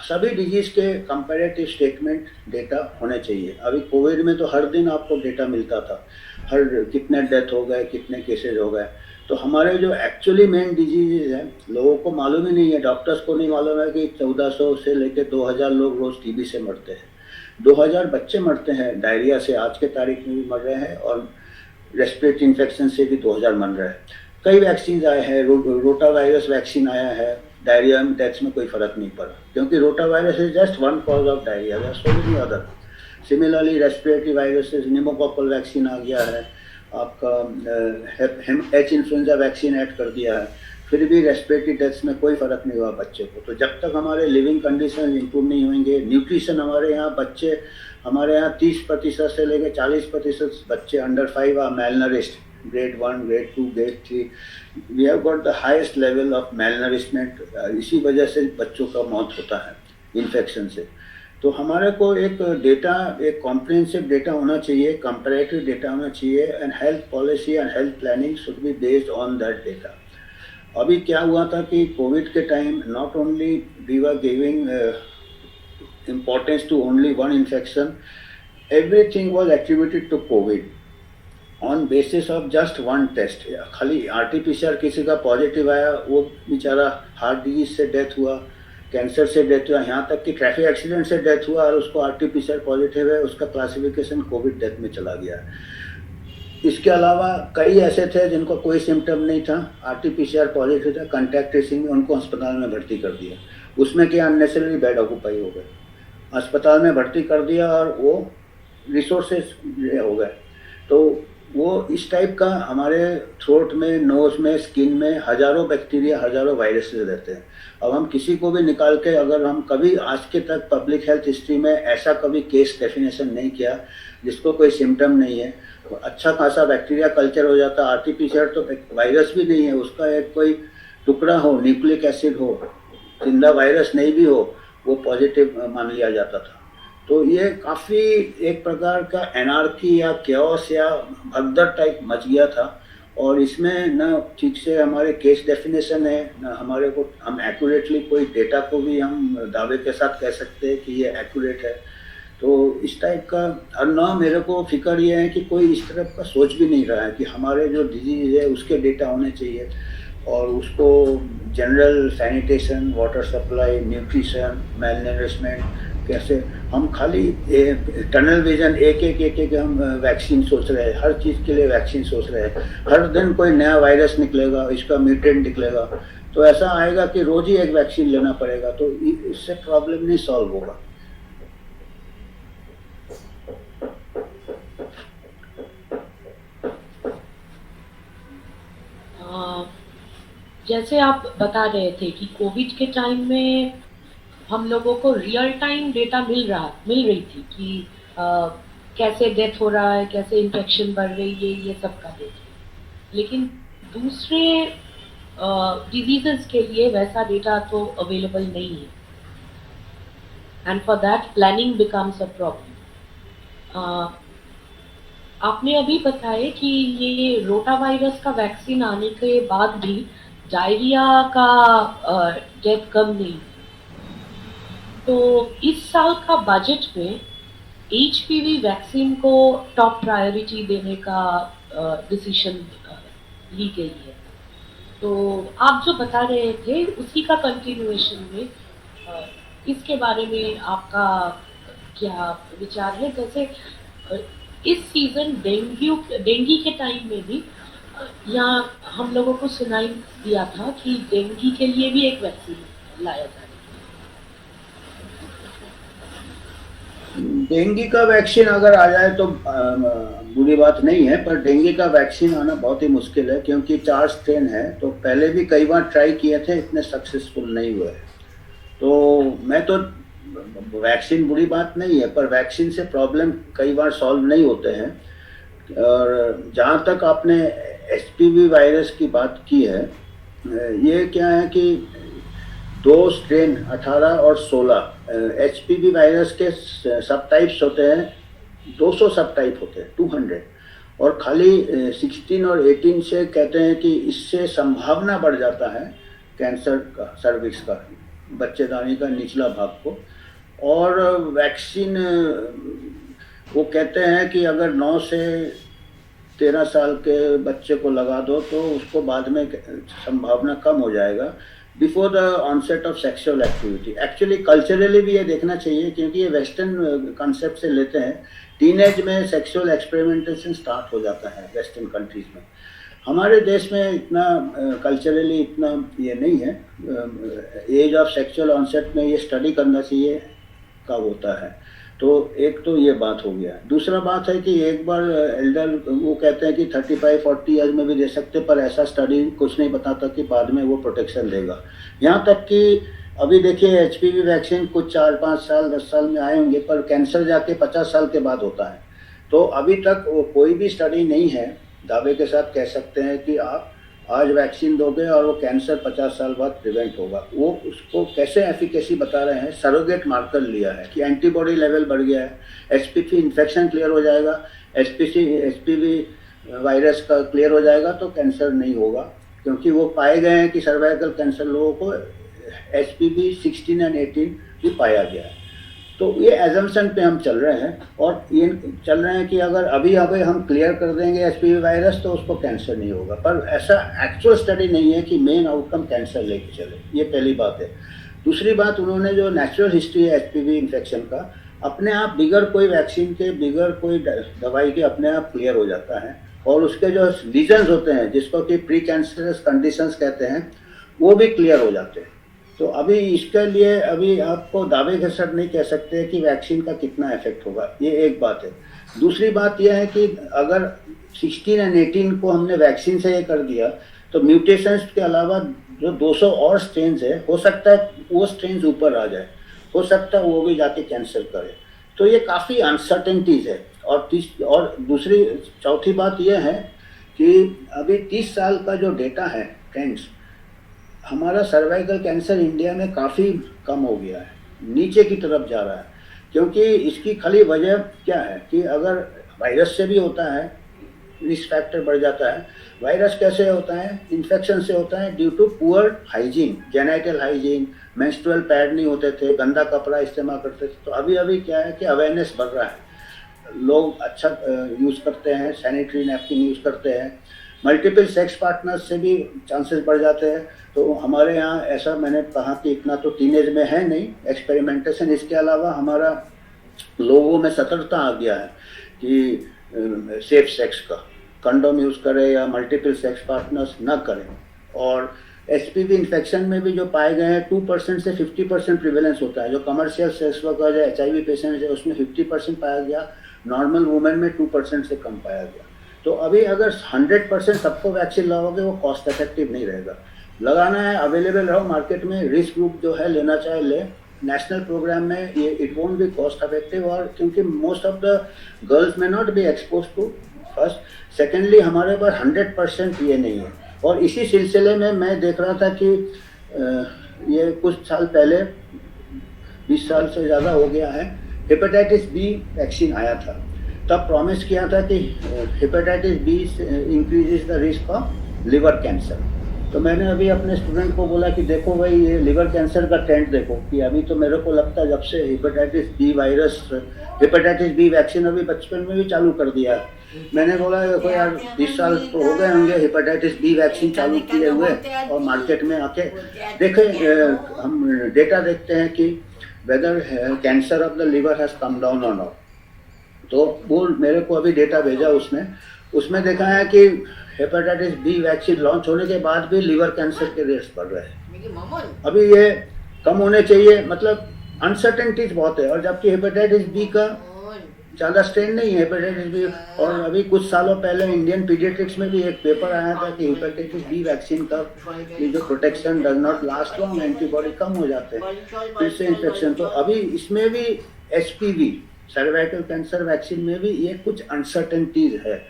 सभी डिजीज के कंपैरेटिव स्टेटमेंट डेटा होने चाहिए। अभी कोविड में तो हर दिन आपको डेटा मिलता था, हर कितने डेथ हो गए, कितने केसेज हो गए। तो हमारे जो एक्चुअली मेन डिजीजेज हैं, लोगों को मालूम ही नहीं है, डॉक्टर्स को नहीं मालूम है कि 1400 से लेकर 2000 लोग रोज टीबी से मरते हैं, 2000 बच्चे मरते हैं डायरिया से, आज के तारीख में भी मर रहे हैं, और रेस्पिरेटरी इन्फेक्शन से भी 2000 मर रहे हैं। कई वैक्सीन आए हैं, रोटा वायरस वैक्सीन आया है, डायरिया में डेथ्स में कोई फर्क नहीं पड़ा, क्योंकि rotavirus is just one cause of diarrhoea, there are so many other. Similarly respiratory viruses, pneumococcal vaccine आ गया है, आपका एच इन्फ्लुएंजा वैक्सीन ऐड कर दिया है, फिर भी रेस्पिरेटरी डेथ्स में कोई फर्क नहीं हुआ बच्चे को। तो जब तक हमारे लिविंग कंडीशन इंप्रूव नहीं होंगे, न्यूट्रिशन हमारे यहाँ बच्चे, हमारे यहाँ 30% से लेकर 40% बच्चे under 5 are malnourished, grade 1, grade 2, grade 3, we have got the highest level of malnourishment। इसी वजह से बच्चों का मौत होता है इन्फेक्शन से। तो हमारे को एक डेटा, एक कॉम्प्रिहेंसिव डेटा होना चाहिए, कंपैरेटिव डेटा होना चाहिए, and health policy and health planning should be based on that data. अभी क्या हुआ था कि कोविड के time not only we were giving importance to only one infection, everything was attributed to COVID on basis of just one test। खाली RT-PCR किसी का positive आया, वो बेचारा हार्ट डिजीज से डेथ हुआ, कैंसर से डेथ हुआ, यहाँ तक कि ट्रैफिक एक्सीडेंट से डेथ हुआ और उसको RT-PCR पॉजिटिव है, उसका क्लासिफिकेशन कोविड डेथ में चला गया। इसके अलावा कई ऐसे थे जिनको कोई सिम्टम नहीं था, RT-PCR पॉजिटिव था, कॉन्टैक्ट ट्रेसिंग में उनको अस्पताल में भर्ती कर दिया, उसमें क्या अननेसेसरी बेड ऑक्यूपाई हो गए, अस्पताल में भर्ती कर दिया और वो रिसोर्सेज हो गए। तो वो इस टाइप का हमारे थ्रोट में, नोज में, स्किन में हजारों बैक्टीरिया, हजारों वायरसेस रहते हैं। अब हम किसी को भी निकाल के, अगर हम कभी आज के तक पब्लिक हेल्थ हिस्ट्री में ऐसा कभी केस डेफिनेशन नहीं किया जिसको कोई सिम्टम नहीं है, तो अच्छा खासा बैक्टीरिया कल्चर हो जाता। RT-PCR तो वायरस भी नहीं है, उसका एक कोई टुकड़ा हो, न्यूक्लिक एसिड हो, जिंदा वायरस नहीं भी हो, वो पॉजिटिव मान लिया जाता था। तो ये काफ़ी एक प्रकार का एनार्की या केओस या भगदड़ टाइप मच गया था, और इसमें न ठीक से हमारे केस डेफिनेशन है, न हमारे को हम एक्यूरेटली कोई डेटा को भी हम दावे के साथ कह सकते हैं कि ये एक्यूरेट है। तो इस टाइप का, और ना मेरे को फिक्र ये है कि कोई इस तरफ का सोच भी नहीं रहा है कि हमारे जो डिजीज है उसके डेटा होने चाहिए, और उसको general sanitation, water supply, nutrition, malnourishment, कैसे हम खाली टनल विजन, एक हम वैक्सीन सोच रहे हैं, हर चीज़ के लिए वैक्सीन सोच रहे हैं, हर दिन कोई नया वायरस निकलेगा, इसका म्यूटेंट निकलेगा, तो ऐसा आएगा कि रोज ही एक वैक्सीन लेना पड़ेगा, तो इससे प्रॉब्लम नहीं सॉल्व होगा। जैसे आप बता रहे थे कि कोविड के टाइम में हम लोगों को रियल टाइम डेटा मिल रही थी कि कैसे डेथ हो रहा है, कैसे इन्फेक्शन बढ़ रही है, ये सब का डेटा। लेकिन दूसरे डिजीजेस के लिए वैसा डेटा तो अवेलेबल नहीं है, and for that planning becomes a problem. आपने अभी बताया कि ये रोटा वायरस का वैक्सीन आने के बाद भी डायरिया का डेथ कम नहीं, तो इस साल का बजट में एचपीवी वैक्सीन को टॉप प्रायोरिटी देने का डिसीजन ली गई है। तो आप जो बता रहे थे उसी का कंटिन्यूएशन में इसके बारे में आपका क्या विचार है? जैसे इस सीजन डेंगी के टाइम में भी यहाँ हम लोगों को सुनाई दिया था कि डेंगी के लिए भी एक वैक्सीन लाया जाए। डेंगू का वैक्सीन अगर आ जाए तो बुरी बात नहीं है, पर डेंगू का वैक्सीन आना बहुत ही मुश्किल है क्योंकि 4 स्ट्रेन है। तो पहले भी कई बार ट्राई किए थे, इतने सक्सेसफुल नहीं हुए। तो मैं तो वैक्सीन बुरी बात नहीं है, पर वैक्सीन से प्रॉब्लम कई बार सॉल्व नहीं होते हैं। और जहाँ तक आपने एचपीवी वायरस की बात की है, ये क्या है कि 2 स्ट्रेन 18 और 16 एचपीवी वायरस के सब टाइप्स होते हैं। 200 सब टाइप होते हैं, 200, और खाली 16 और 18 से कहते हैं कि इससे संभावना बढ़ जाता है कैंसर का, सर्विक्स का, बच्चेदानी का निचला भाग को। और वैक्सीन वो कहते हैं कि अगर 9 से 13 साल के बच्चे को लगा दो तो उसको बाद में संभावना कम हो जाएगा, before the onset of sexual activity. Actually culturally भी ये देखना चाहिए क्योंकि ये वेस्टर्न कंसेप्ट से लेते हैं। टीनेज में सेक्सुअल एक्सपेरिमेंटेशन स्टार्ट हो जाता है वेस्टर्न कंट्रीज में। हमारे देश में इतना कल्चरली इतना ये नहीं है। एज ऑफ सेक्सुअल ऑनसेट में ये स्टडी करना चाहिए कब होता है। तो एक तो ये बात हो गया। दूसरा बात है कि एक बार एल्डर वो कहते हैं कि 35-40 ईयर्स में भी दे सकते, पर ऐसा स्टडी कुछ नहीं बताता कि बाद में वो प्रोटेक्शन देगा। यहाँ तक कि अभी देखिए एचपीवी वैक्सीन कुछ 4-5 साल 10 साल में आए होंगे, पर कैंसर जाके 50 साल के बाद होता है। तो अभी तक कोई भी स्टडी नहीं है दावे के साथ कह सकते हैं कि आप आज वैक्सीन दोगे और वो कैंसर 50 साल बाद प्रिवेंट होगा। वो उसको कैसे एफिकेसी बता रहे हैं, सरोगेट मार्कर लिया है कि एंटीबॉडी लेवल बढ़ गया है, एचपीवी इन्फेक्शन क्लियर हो जाएगा, एचपीवी वायरस का क्लियर हो जाएगा तो कैंसर नहीं होगा। क्योंकि वो पाए गए हैं कि सर्वाइकल कैंसर लोगों को एचपीवी 16 और 18 भी पाया गया है। तो ये एजम्पशन पे हम चल रहे हैं और ये चल रहे हैं कि अगर अभी हम क्लियर कर देंगे एचपीवी वायरस तो उसको कैंसर नहीं होगा। पर ऐसा एक्चुअल स्टडी नहीं है कि मेन आउटकम कैंसर लेके चले, ये पहली बात है। दूसरी बात, उन्होंने जो नेचुरल हिस्ट्री है एचपीवी इन्फेक्शन का, अपने आप बिगर कोई वैक्सीन के, बिगर कोई दवाई के अपने आप क्लियर हो जाता है। और उसके जो लीजन्स होते हैं जिसको कि प्री कैंसरस कंडीशंस कहते हैं, वो भी क्लियर हो जाते हैं। तो अभी इसके लिए अभी आपको दावे के साथ नहीं कह सकते कि वैक्सीन का कितना इफेक्ट होगा, ये एक बात है। दूसरी बात यह है कि अगर 16 और 18 को हमने वैक्सीन से ये कर दिया तो म्यूटेशंस के अलावा जो 200 और स्ट्रेन्स है, हो सकता है वो स्ट्रेन्स ऊपर आ जाए, हो सकता है वो भी जाके कैंसर करे। तो ये काफ़ी अनसर्टेनिटीज़ है। और दूसरी चौथी बात यह है कि अभी 30 साल का जो डेटा है ट्रेंड्स, हमारा सर्वाइकल कैंसर इंडिया में काफ़ी कम हो गया है, नीचे की तरफ जा रहा है। क्योंकि इसकी खाली वजह क्या है कि अगर वायरस से भी होता है, रिस्क फैक्टर बढ़ जाता है। वायरस कैसे होता है? इन्फेक्शन से होता है due to poor hygiene, genital hygiene, menstrual pad नहीं होते थे, गंदा कपड़ा इस्तेमाल करते थे। तो अभी क्या है कि अवेयरनेस बढ़ रहा है, लोग अच्छा यूज़ करते हैं, सैनिटरी नैपकिन यूज़ करते हैं, मल्टीपल सेक्स पार्टनर्स से भी चांसेस बढ़ जाते हैं। तो हमारे यहाँ ऐसा मैंने कहा कि इतना तो टीनेज में है नहीं एक्सपेरिमेंटेशन। इसके अलावा हमारा लोगों में सतर्कता आ गया है कि सेफ सेक्स का कंडोम यूज़ करें या मल्टीपल सेक्स पार्टनर्स ना करें। और एचपीवी इन्फेक्शन में भी जो पाए गए हैं 2% से 50% प्रिवेलेंस होता है। जो कमर्शियल सेक्स वर्कर जो HIV पेशेंट है उसमें 50% पाया गया, नॉर्मल वुमेन में 2% से कम पाया गया। तो अभी अगर 100% सबको वैक्सीन लगाओगे वो कॉस्ट इफेक्टिव नहीं रहेगा। लगाना है, अवेलेबल रहो मार्केट में, रिस्क ग्रुप जो है लेना चाहे ले। नेशनल प्रोग्राम में ये it won't be cost effective, और क्योंकि मोस्ट ऑफ द गर्ल्स में not be expose to first. Secondly हमारे पास 100% ये नहीं है। और इसी सिलसिले में मैं देख रहा था कि ये कुछ साल पहले, 20 साल से ज़्यादा हो गया है, हेपेटाइटिस बी वैक्सीन आया था। तब प्रॉमिस किया था कि hepatitis B increases the risk of liver cancer. तो मैंने अभी अपने स्टूडेंट को बोला कि देखो भाई ये लिवर कैंसर का ट्रेंड देखो, कि अभी तो मेरे को लगता है जब से हेपेटाइटिस बी वैक्सीन अभी बचपन में भी चालू कर दिया है। मैंने बोला देखो यार 20 साल तो हो गए होंगे हेपेटाइटिस बी वैक्सीन चालू किए हुए, और मार्केट में आके देखें हम डेटा देखते हैं कि whether cancer of the liver has come down और नॉट। तो वो मेरे को अभी डेटा भेजा उसने, उसमें देखा है कि हेपेटाइटिस बी वैक्सीन लॉन्च होने के बाद भी लिवर कैंसर के रेट्स बढ़ रहे हैं। अभी ये कम होने चाहिए, मतलब अनसर्टेनिटीज बहुत है। और जबकि हेपेटाइटिस बी का ज़्यादा स्ट्रेन नहीं है हेपेटाइटिस बी। और अभी कुछ सालों पहले इंडियन पीडियाट्रिक्स में भी एक पेपर आया था कि हेपेटाइटिस बी वैक्सीन का ये जो protection does not last long, antibody कम हो जाते हैं फिर से इन्फेक्शन। तो अभी इसमें भी HPV सर्वाइकल कैंसर वैक्सीन में भी ये कुछ अनसर्टेनिटीज है।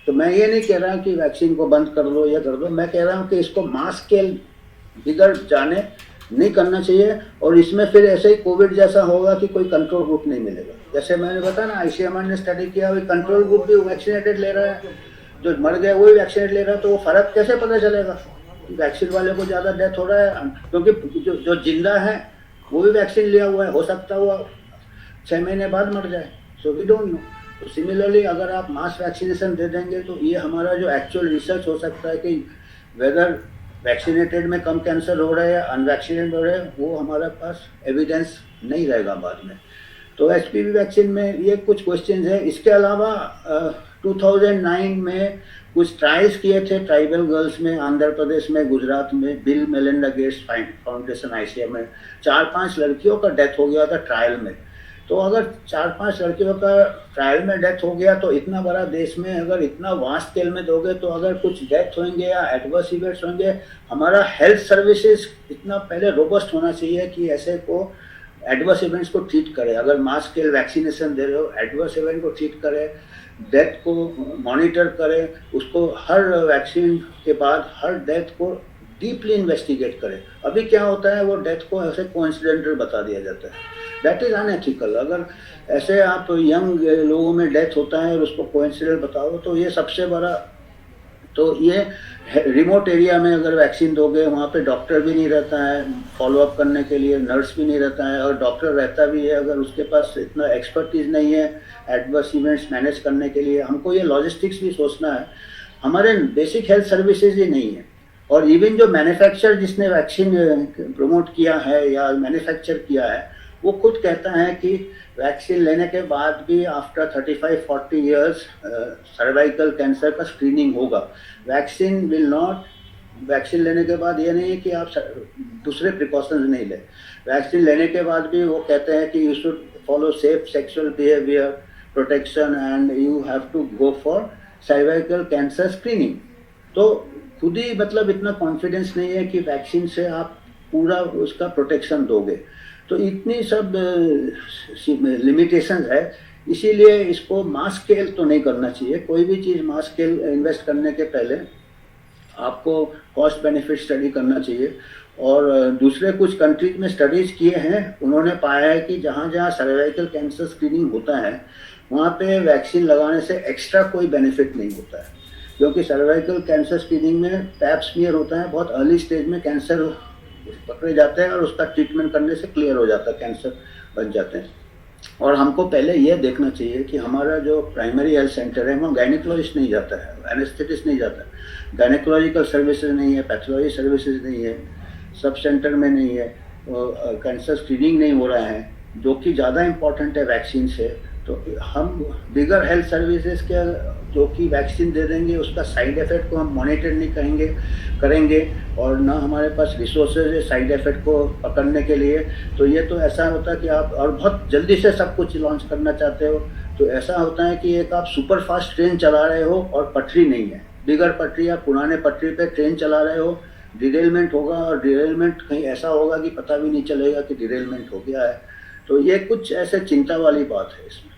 तो मैं ये नहीं कह रहा हूँ कि वैक्सीन को बंद कर दो या कर दो, मैं कह रहा हूँ कि इसको मास स्केल बिगड़ जाने नहीं करना चाहिए। और इसमें फिर ऐसे ही कोविड जैसा होगा कि कोई कंट्रोल ग्रुप नहीं मिलेगा। जैसे मैंने बताया ना, ICMR ने स्टडी किया, वही कंट्रोल ग्रुप भी वैक्सीनेटेड ले रहा है, जो मर गया वही वैक्सीनेट ले रहा है। तो वो फर्क कैसे पता चलेगा? वैक्सीन वाले को ज़्यादा डेथ हो रहा है, क्योंकि जो जिंदा है वो भी वैक्सीन लिया हुआ है, हो सकता हुआ 6 महीने बाद मर जाए। So we don't know. तो सिमिलरली अगर आप मास वैक्सीनेशन दे देंगे तो ये हमारा जो एक्चुअल रिसर्च हो सकता है कि वेदर वैक्सीनेटेड में कम कैंसर हो रहा है या अनवैक्सीनेटेड हो रहा है, वो हमारे पास एविडेंस नहीं रहेगा बाद में। तो HPV वैक्सीन में ये कुछ क्वेश्चंस है। इसके अलावा 2009 में कुछ ट्रायल्स किए थे ट्राइबल गर्ल्स में, आंध्र प्रदेश में, गुजरात में, bill Melinda Gates foundation ICM में 4-5 लड़कियों का डेथ हो गया था ट्रायल में। तो अगर 4-5 लड़कियों का ट्रायल में डेथ हो गया तो इतना बड़ा देश में अगर इतना वास्ट स्केल में दोगे तो अगर कुछ डेथ होंगे या एडवर्स इवेंट्स होंगे, हमारा हेल्थ सर्विसेज इतना पहले रोबस्ट होना चाहिए कि ऐसे को एडवर्स इवेंट्स को ट्रीट करे। अगर मास स्केल वैक्सीनेशन दे रहे हो, एडवर्स इवेंट को ट्रीट करे, डेथ को मॉनिटर करे, उसको हर वैक्सीन के बाद हर डेथ को डीपली इन्वेस्टिगेट करे। अभी क्या होता है, वो डेथ को ऐसे कोइंसिडेंटल बता दिया जाता है, दैट इज़ अनएथिकल। अगर ऐसे आप यंग लोगों में डेथ होता है और उसको कोइंसिडेंट बताओ तो ये सबसे बड़ा। तो ये रिमोट एरिया में अगर वैक्सीन दोगे, वहाँ पे डॉक्टर भी नहीं रहता है फॉलोअप करने के लिए, नर्स भी नहीं रहता है, और डॉक्टर रहता भी है अगर उसके पास इतना एक्सपर्टीज नहीं है एडवर्स इवेंट्स मैनेज करने के लिए, हमको ये लॉजिस्टिक्स भी सोचना है। हमारे बेसिक हेल्थ सर्विसेज ही नहीं है। और इवन जो मैन्युफैक्चर जिसने वैक्सीन प्रमोट किया है या मैन्युफैक्चर किया है, वो खुद कहता है कि वैक्सीन लेने के बाद भी आफ्टर 35-40 ईयर्स सर्वाइकल कैंसर का स्क्रीनिंग होगा। वैक्सीन लेने के बाद ये नहीं है कि आप दूसरे प्रिकॉशंस नहीं लें। वैक्सीन लेने के बाद भी वो कहते हैं कि you should follow safe sexual behaviour protection and you have to go for cervical cancer screening. तो खुद ही मतलब इतना कॉन्फिडेंस नहीं है कि वैक्सीन से आप पूरा उसका प्रोटेक्शन दोगे। तो इतनी सब लिमिटेशंस है, इसीलिए इसको मास स्केल तो नहीं करना चाहिए। कोई भी चीज़ मास स्केल इन्वेस्ट करने के पहले आपको कॉस्ट बेनिफिट स्टडी करना चाहिए। और दूसरे कुछ कंट्रीज में स्टडीज़ किए हैं, उन्होंने पाया है कि जहाँ जहाँ सर्वाइकल कैंसर स्क्रीनिंग होता है वहाँ पे वैक्सीन लगाने से एक्स्ट्रा कोई बेनिफिट नहीं होता है, क्योंकि सर्वाइकल कैंसर स्क्रीनिंग में पैप स्मीयर होता है, बहुत अर्ली स्टेज में कैंसर पकड़े जाते हैं और उसका ट्रीटमेंट करने से क्लियर हो जाता है, कैंसर बच जाते हैं। और हमको पहले ये देखना चाहिए कि हमारा जो प्राइमरी हेल्थ सेंटर है वहाँ गायनिकोलॉजिस्ट नहीं जाता है, एनेस्थेटिस्ट नहीं जाता है, गायनिकोलॉजिकल सर्विसेज नहीं है, पैथोलॉजी सर्विसेज नहीं है, सब सेंटर में नहीं है, कैंसर स्क्रीनिंग नहीं हो रहा है, जो कि ज़्यादा इम्पॉर्टेंट है वैक्सीन से। तो हम बिगर हेल्थ सर्विसेज के जो कि वैक्सीन दे देंगे उसका साइड इफ़ेक्ट को हम मॉनिटर नहीं करेंगे और ना हमारे पास रिसोर्सेज है साइड इफ़ेक्ट को पकड़ने के लिए। तो ये तो ऐसा होता है कि आप और बहुत जल्दी से सब कुछ लॉन्च करना चाहते हो, तो ऐसा होता है कि एक आप सुपर फास्ट ट्रेन चला रहे हो और पटरी नहीं है, बिगर पटरी या पुराने पटरी पे ट्रेन चला रहे हो, डिरेलमेंट होगा और डिरेलमेंट कहीं ऐसा होगा कि पता भी नहीं चलेगा कि डिरेलमेंट हो गया है। तो ये कुछ ऐसे चिंता वाली बात है इसमें।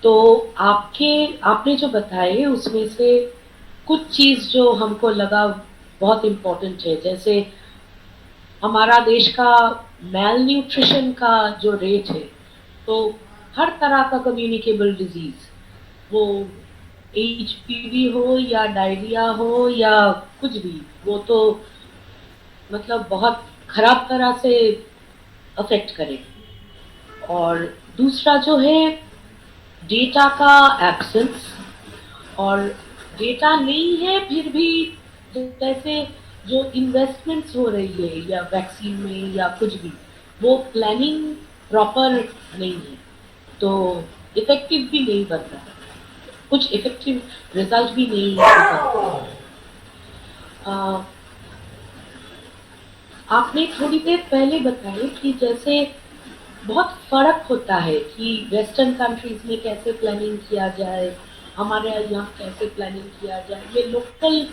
तो आपने जो बताए उसमें से कुछ चीज़ जो हमको लगा बहुत इम्पोर्टेंट है, जैसे हमारा देश का मेल न्यूट्रिशन का जो रेट है, तो हर तरह का कम्युनिकेबल डिजीज, वो एचपीवी हो या डायरिया हो या कुछ भी, वो तो मतलब बहुत खराब तरह से अफेक्ट करेगी। और दूसरा जो है डेटा का एब्सेंस, और डेटा नहीं है फिर भी जैसे जो इन्वेस्टमेंट्स हो रही है या वैक्सीन में या कुछ भी, वो प्लानिंग प्रॉपर नहीं है, तो इफेक्टिव भी नहीं बन रहा, कुछ इफेक्टिव रिजल्ट भी नहीं है। आपने थोड़ी देर पहले बताया कि जैसे बहुत फर्क होता है कि वेस्टर्न कंट्रीज में कैसे प्लानिंग किया जाए, हमारे यहाँ कैसे प्लानिंग किया जाए, ये local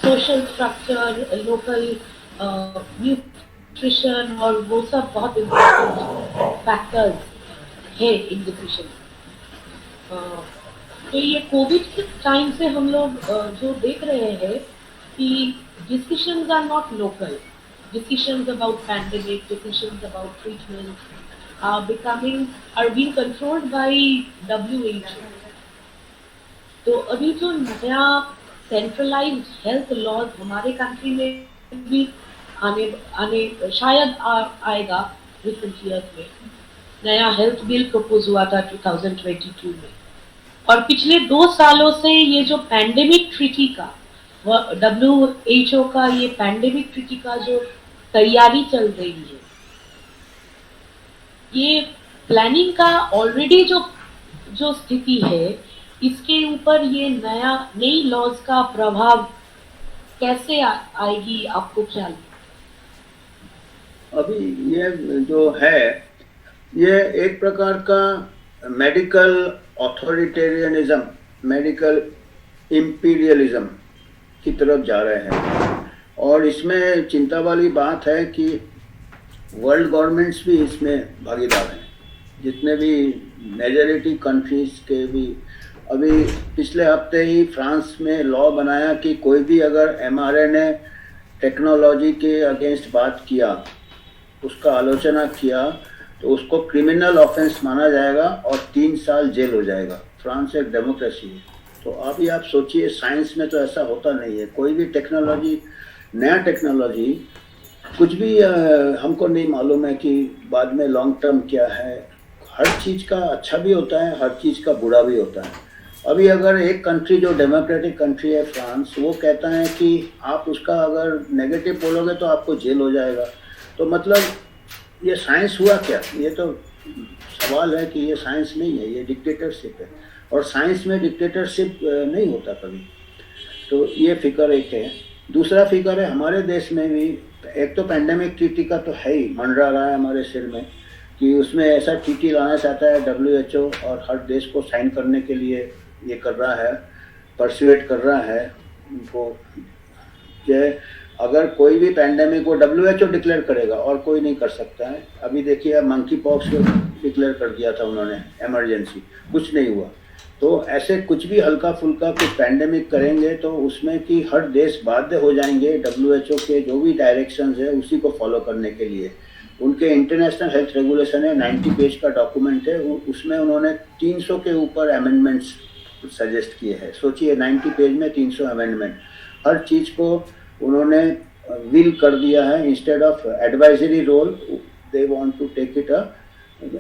social structure, local nutrition और वो सब बहुत इम्पोर्टेंट फैक्टर्स है इन डिसीजन। तो ये कोविड के टाइम से हम लोग जो देख रहे हैं कि decisions are not local. Decisions about pandemic, decisions about treatment are being controlled by WHO. तो अभी जो नया सेंट्रलाइज्ड हेल्थ लॉज हमारे कंट्री में भी आने आने शायद आएगा रिसेंट ईयर्स में। नया हेल्थ बिल प्रपोज हुआ था 2022 में, और पिछले 2 सालों से ये जो पैंडेमिक ट्रीटी का, WHO का ये पैंडेमिक ट्रीटी का जो तैयारी चल रही है, ये प्लानिंग का ऑलरेडी जो जो स्थिति है, इसके ऊपर ये नई लॉज का प्रभाव कैसे आएगी, आपको क्या लगता है? अभी ये जो है, ये एक प्रकार का मेडिकल ऑथोरिटेरियनिज्म, मेडिकल इंपीरियलिज्म की तरफ जा रहे हैं। और इसमें चिंता वाली बात है कि वर्ल्ड गवर्नमेंट्स भी इसमें भागीदार हैं, जितने भी मेजॉरिटी कंट्रीज के भी। अभी पिछले हफ्ते ही फ्रांस में लॉ बनाया कि कोई भी अगर mRNA टेक्नोलॉजी के अगेंस्ट बात किया, उसका आलोचना किया, तो उसको क्रिमिनल ऑफेंस माना जाएगा और 3 साल जेल हो जाएगा। फ्रांस एक डेमोक्रेसी है। तो अभी आप सोचिए, साइंस में तो ऐसा होता नहीं है। कोई भी टेक्नोलॉजी, नया टेक्नोलॉजी, कुछ भी हमको नहीं मालूम है कि बाद में लॉन्ग टर्म क्या है। हर चीज़ का अच्छा भी होता है, हर चीज़ का बुरा भी होता है। अभी अगर एक कंट्री जो डेमोक्रेटिक कंट्री है फ्रांस, वो कहता है कि आप उसका अगर नेगेटिव बोलोगे तो आपको जेल हो जाएगा, तो मतलब ये साइंस हुआ क्या? ये तो सवाल है कि ये साइंस नहीं है, ये डिक्टेटरशिप है। और साइंस में डिक्टेटरशिप नहीं होता कभी। तो ये फिक्र एक है। दूसरा फिक्र है हमारे देश में भी। एक तो पैंडेमिक ट्रीटी का तो है ही, मंडरा रहा है हमारे सिर में कि उसमें ऐसा ट्रीटी लाना चाहता है WHO, और हर देश को साइन करने के लिए ये कर रहा है, परसुएट कर रहा है उनको कि अगर कोई भी पैंडेमिक को WHO डिक्लेयर करेगा और कोई नहीं कर सकता है। अभी देखिए, मंकी पॉक्स को डिक्लेयर कर दिया था उन्होंने इमरजेंसी, कुछ नहीं हुआ। तो ऐसे कुछ भी हल्का फुल्का कुछ पैंडेमिक करेंगे तो उसमें कि हर देश बाध्य हो जाएंगे WHO के जो भी डायरेक्शंस है उसी को फॉलो करने के लिए। उनके इंटरनेशनल हेल्थ रेगुलेशन है, 90 पेज का डॉक्यूमेंट है, उसमें उन्होंने 300 के ऊपर अमेंडमेंट्स सजेस्ट किए हैं। सोचिए, 90 पेज में 300 अमेंडमेंट। हर चीज़ को उन्होंने विल कर दिया है। Instead of advisory role, they want to take it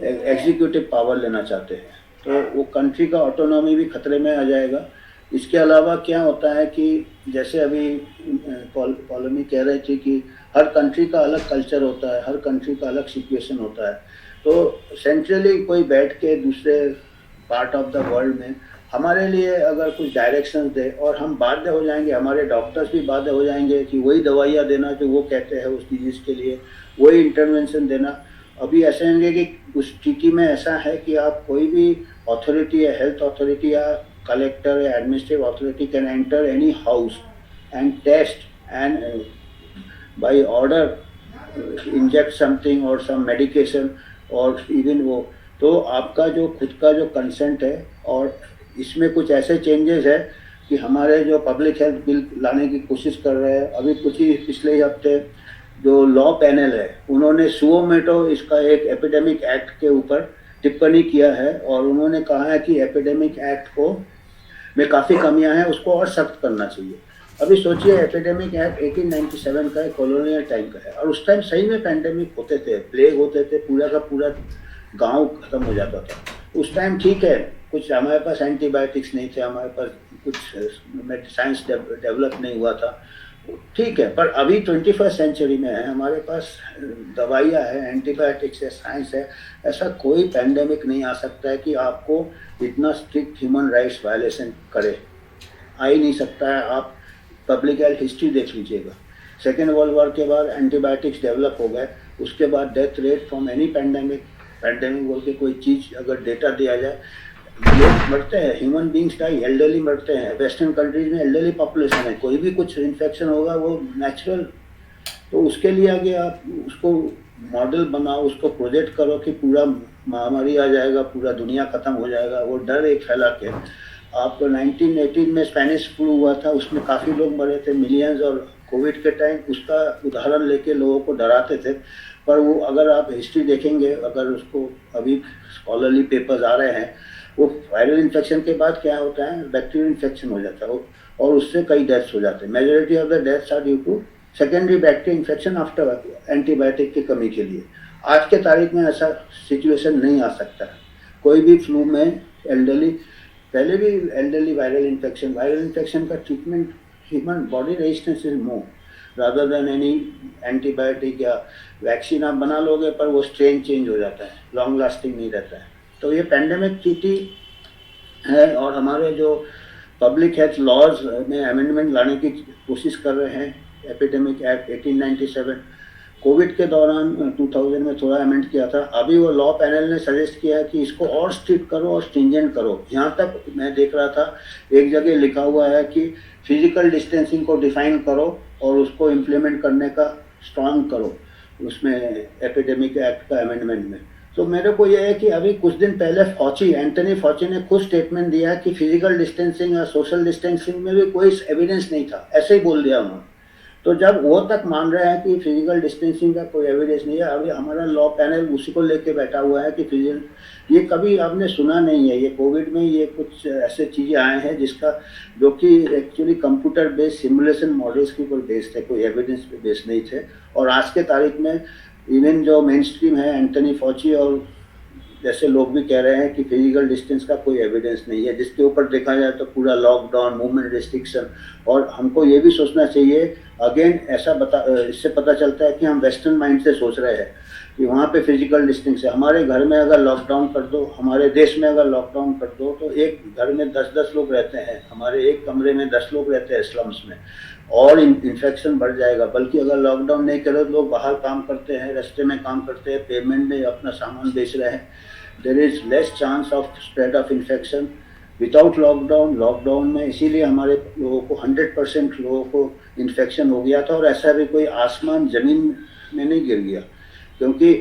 executive power लेना चाहते हैं। तो वो कंट्री का ऑटोनॉमी भी खतरे में आ जाएगा। इसके अलावा क्या होता है कि जैसे अभी पॉलोमी कह रहे थे कि हर कंट्री का अलग कल्चर होता है, हर कंट्री का अलग सिचुएशन होता है। तो सेंट्रली कोई बैठ के दूसरे पार्ट ऑफ द वर्ल्ड में हमारे लिए अगर कुछ डायरेक्शन दे, और हम बाध्य हो जाएंगे, हमारे डॉक्टर्स भी बाध्य हो जाएंगे कि वही दवाइयाँ देना जो वो कहते हैं उस डिजीज़ के लिए, वही इंटरवेंशन देना। अभी ऐसे होंगे कि उस ट्रीटी में ऐसा है कि आप कोई भी अथॉरिटी या हेल्थ अथॉरिटी या कलेक्टर या administrative authority can enter any house and test and by order inject something और सम मेडिकेशन, और इवन वो, तो आपका जो खुद का जो कंसेंट है। और इसमें कुछ ऐसे चेंजेस है कि हमारे जो पब्लिक हेल्थ बिल लाने की कोशिश कर रहे हैं, अभी कुछ ही पिछले ही हफ्ते जो लॉ पैनल है उन्होंने सुओमेटो इसका एक एपिडेमिक एक्ट के ऊपर टिप्पणी किया है और उन्होंने कहा है कि एपिडेमिक एक्ट को में काफ़ी कमियां हैं, उसको और सख्त करना चाहिए। अभी सोचिए, एपिडेमिक एक्ट 1897 का है, कॉलोनियल टाइम का है, और उस टाइम सही में पैंडेमिक होते थे, प्लेग होते थे, पूरा का पूरा गांव खत्म हो जाता था। उस टाइम ठीक है, कुछ हमारे पास एंटीबायोटिक्स नहीं थे, हमारे पास कुछ साइंस डेवलप नहीं हुआ था, ठीक है। पर अभी 21st सेंचुरी में है, हमारे पास दवाइयाँ हैं, एंटीबायोटिक्स है, साइंस है, ऐसा कोई पैंडेमिक नहीं आ सकता है कि आपको इतना स्ट्रिक्ट ह्यूमन राइट्स वायलेशन करे, आ ही नहीं सकता है। आप पब्लिक हेल्थ हिस्ट्री देख लीजिएगा, सेकेंड वर्ल्ड वॉर के बाद एंटीबायोटिक्स डेवलप हो गए, उसके बाद death rate from any pandemic बोल के कोई चीज़ अगर डेटा दिया जाए, लोग मरते हैं, ह्यूमन बींग्स डाई, एल्डरली मरते हैं। वेस्टर्न कंट्रीज में एल्डरली पॉपुलेशन है, कोई भी कुछ इन्फेक्शन होगा वो नेचुरल, तो उसके लिए आगे आप उसको मॉडल बनाओ, उसको प्रोजेक्ट करो कि पूरा महामारी आ जाएगा, पूरा दुनिया खत्म हो जाएगा, वो डर एक फैला के। आपको 1918 में स्पेनिश फ्लू हुआ था, उसमें काफ़ी लोग मरे थे, मिलियंस, और कोविड के टाइम उसका उदाहरण लेके लोगों को डराते थे। पर वो अगर आप हिस्ट्री देखेंगे, अगर उसको अभी स्कॉलरली पेपर्स आ रहे हैं, वो वायरल इन्फेक्शन के बाद क्या होता है, बैक्टीरियल इन्फेक्शन हो जाता है और उससे कई डेथ्स हो जाते हैं। Majority of the deaths are due to secondary bacterial infection after antibiotic की कमी के लिए। आज के तारीख में ऐसा सिचुएशन नहीं आ सकता है। कोई भी फ्लू में एल्डरली, पहले भी एल्डरली वायरल इन्फेक्शन का treatment human body resistance is more rather than any antibiotic या वैक्सीन आप बना लोगे, पर वो स्ट्रेन चेंज हो जाता है, लॉन्ग लास्टिंग नहीं रहता है। तो ये पैंडेमिक ट्रीटी है, और हमारे जो पब्लिक हेल्थ लॉज में अमेंडमेंट लाने की कोशिश कर रहे हैं। एपिडेमिक एक्ट 1897 कोविड के दौरान 2000 में थोड़ा अमेंड किया था, अभी वो लॉ पैनल ने सजेस्ट किया है कि इसको और स्ट्रिक्ट करो और स्ट्रिंजेंट करो। यहाँ तक मैं देख रहा था, एक जगह लिखा हुआ है कि फिजिकल डिस्टेंसिंग को डिफाइन करो और उसको इम्प्लीमेंट करने का स्ट्रांग करो उसमें एपिडेमिक एक्ट का अमेंडमेंट में। तो मेरे को यह है कि अभी कुछ दिन पहले एंथनी फॉची ने खुद स्टेटमेंट दिया कि फिजिकल डिस्टेंसिंग या सोशल डिस्टेंसिंग में भी कोई एविडेंस नहीं था, ऐसे ही बोल दिया उन्होंने। तो जब वो तक मान रहे हैं कि फिजिकल डिस्टेंसिंग का कोई एविडेंस नहीं है, अभी हमारा लॉ पैनल उसी को लेके बैठा हुआ है कि ये कभी आपने सुना नहीं है। ये कोविड में ये कुछ ऐसे चीज़ें आए हैं जिसका, जो कि actually computer based simulation models के ऊपर बेस्ड थे, कोई एविडेंस पे बेस्ड नहीं थे। और आज के तारीख में इवन जो मेन स्ट्रीम है, एंथनी फॉची और जैसे लोग भी कह रहे हैं कि फिजिकल डिस्टेंस का कोई एविडेंस नहीं है, जिसके ऊपर देखा जाए तो पूरा लॉकडाउन, मूवमेंट रिस्ट्रिक्शन। और हमको ये भी सोचना चाहिए, अगेन इससे पता चलता है कि हम वेस्टर्न माइंड से सोच रहे हैं कि वहाँ पे फिजिकल डिस्टेंस है। हमारे घर में अगर लॉकडाउन कर दो, हमारे देश में अगर लॉकडाउन कर दो, तो एक घर में 10-10 लोग रहते हैं, हमारे एक कमरे में 10 लोग रहते हैं स्लम्स में, और इन्फेक्शन बढ़ जाएगा। बल्कि अगर लॉकडाउन नहीं करे तो लोग बाहर काम करते हैं, रास्ते में काम करते हैं, पेमेंट में अपना सामान बेच रहे हैं, there is less chance of spread of infection without lockdown में। इसीलिए हमारे लोगों को 100% लोगों को इन्फेक्शन हो गया था, और ऐसा भी कोई आसमान ज़मीन में नहीं गिर गया। क्योंकि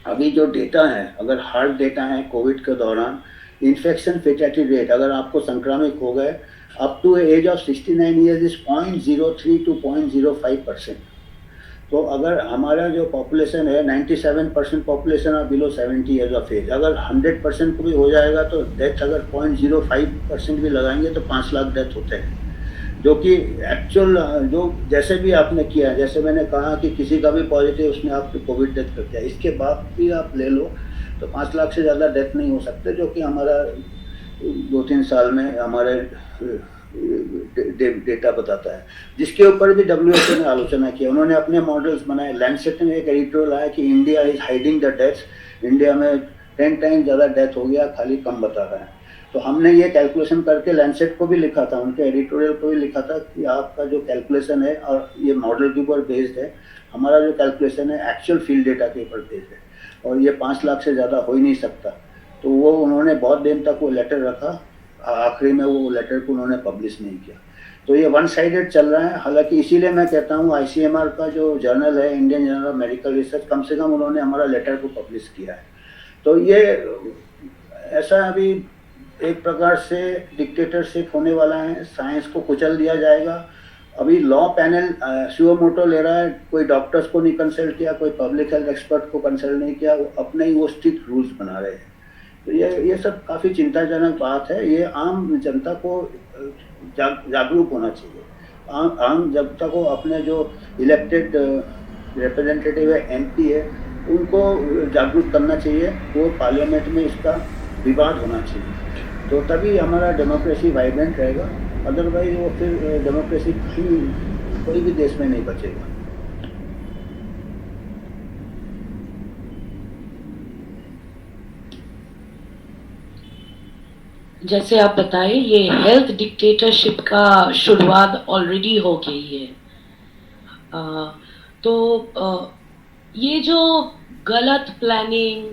अभी जो डेटा है, अगर हार्ड डेटा है कोविड के दौरान, इन्फेक्शन फेटेलिटी रेट अगर आपको संक्रामक हो गए up to age of 69 years is 0.03 to 0.05%। तो अगर हमारा जो पॉपुलेशन है 97% पॉपुलेशन और बिलो 70 ईयर्स ऑफ एज, अगर 100% को भी हो जाएगा तो डेथ अगर 0.05% भी लगाएंगे तो 5 लाख डेथ होते हैं। जो कि एक्चुअल जो जैसे भी आपने किया, जैसे मैंने कहा कि किसी का भी पॉजिटिव उसने आपको कोविड डेथ कर दिया, इसके बाद भी आप ले लो तो 5 लाख से ज़्यादा डेथ नहीं हो सकते, जो कि हमारा 2-3 साल में हमारे डेटा बताता है। जिसके ऊपर भी WHO ने आलोचना की, उन्होंने अपने मॉडल्स बनाए। लैंसेट में एक एडिटोरियल आया कि India is hiding the deaths, India में 10 टाइम ज़्यादा डेथ हो गया, खाली कम बता रहा है। तो हमने ये कैलकुलेशन करके लैंसेट को भी लिखा था, उनके एडिटोरियल को भी लिखा था कि आपका जो कैलकुलेशन है, और ये मॉडल के ऊपर बेस्ड है, हमारा जो कैलकुलेशन है एक्चुअल फील्ड डेटा के ऊपर बेस्ड है, और ये 5 लाख से ज़्यादा हो ही नहीं सकता। तो वो उन्होंने बहुत दिन तक वो लेटर रखा, आखिरी में वो लेटर को उन्होंने पब्लिश नहीं किया। तो ये वन साइडेड चल रहा है। हालांकि इसीलिए मैं कहता हूँ ICMR का जो जर्नल है, Indian journal of medical research, कम से कम उन्होंने हमारा लेटर को पब्लिश किया है। तो ये ऐसा अभी एक प्रकार से डिक्टेटरशिप होने वाला है, साइंस को कुचल दिया जाएगा, अभी लॉ पैनल सुओ मोटो ले रहा है, कोई डॉक्टर्स को नहीं कंसल्ट किया, कोई पब्लिक हेल्थ एक्सपर्ट को कंसल्ट नहीं किया, वो अपने ही वो स्ट्रिक्ट रूल्स बना रहे हैं। तो ये सब काफ़ी चिंताजनक बात है। ये आम जनता को जागरूक होना चाहिए। आम जनता को अपने जो इलेक्टेड रिप्रेजेंटेटिव है, एमपी है, उनको जागरूक करना चाहिए। वो पार्लियामेंट में इसका विवाद होना चाहिए, तो तभी हमारा डेमोक्रेसी वाइब्रेंट रहेगा। अदरवाइज वो फिर डेमोक्रेसी कोई भी देश में नहीं बचेगा। जैसे आप बताएं, ये हेल्थ डिक्टेटरशिप का शुरुआत ऑलरेडी हो गई है। तो ये जो गलत प्लानिंग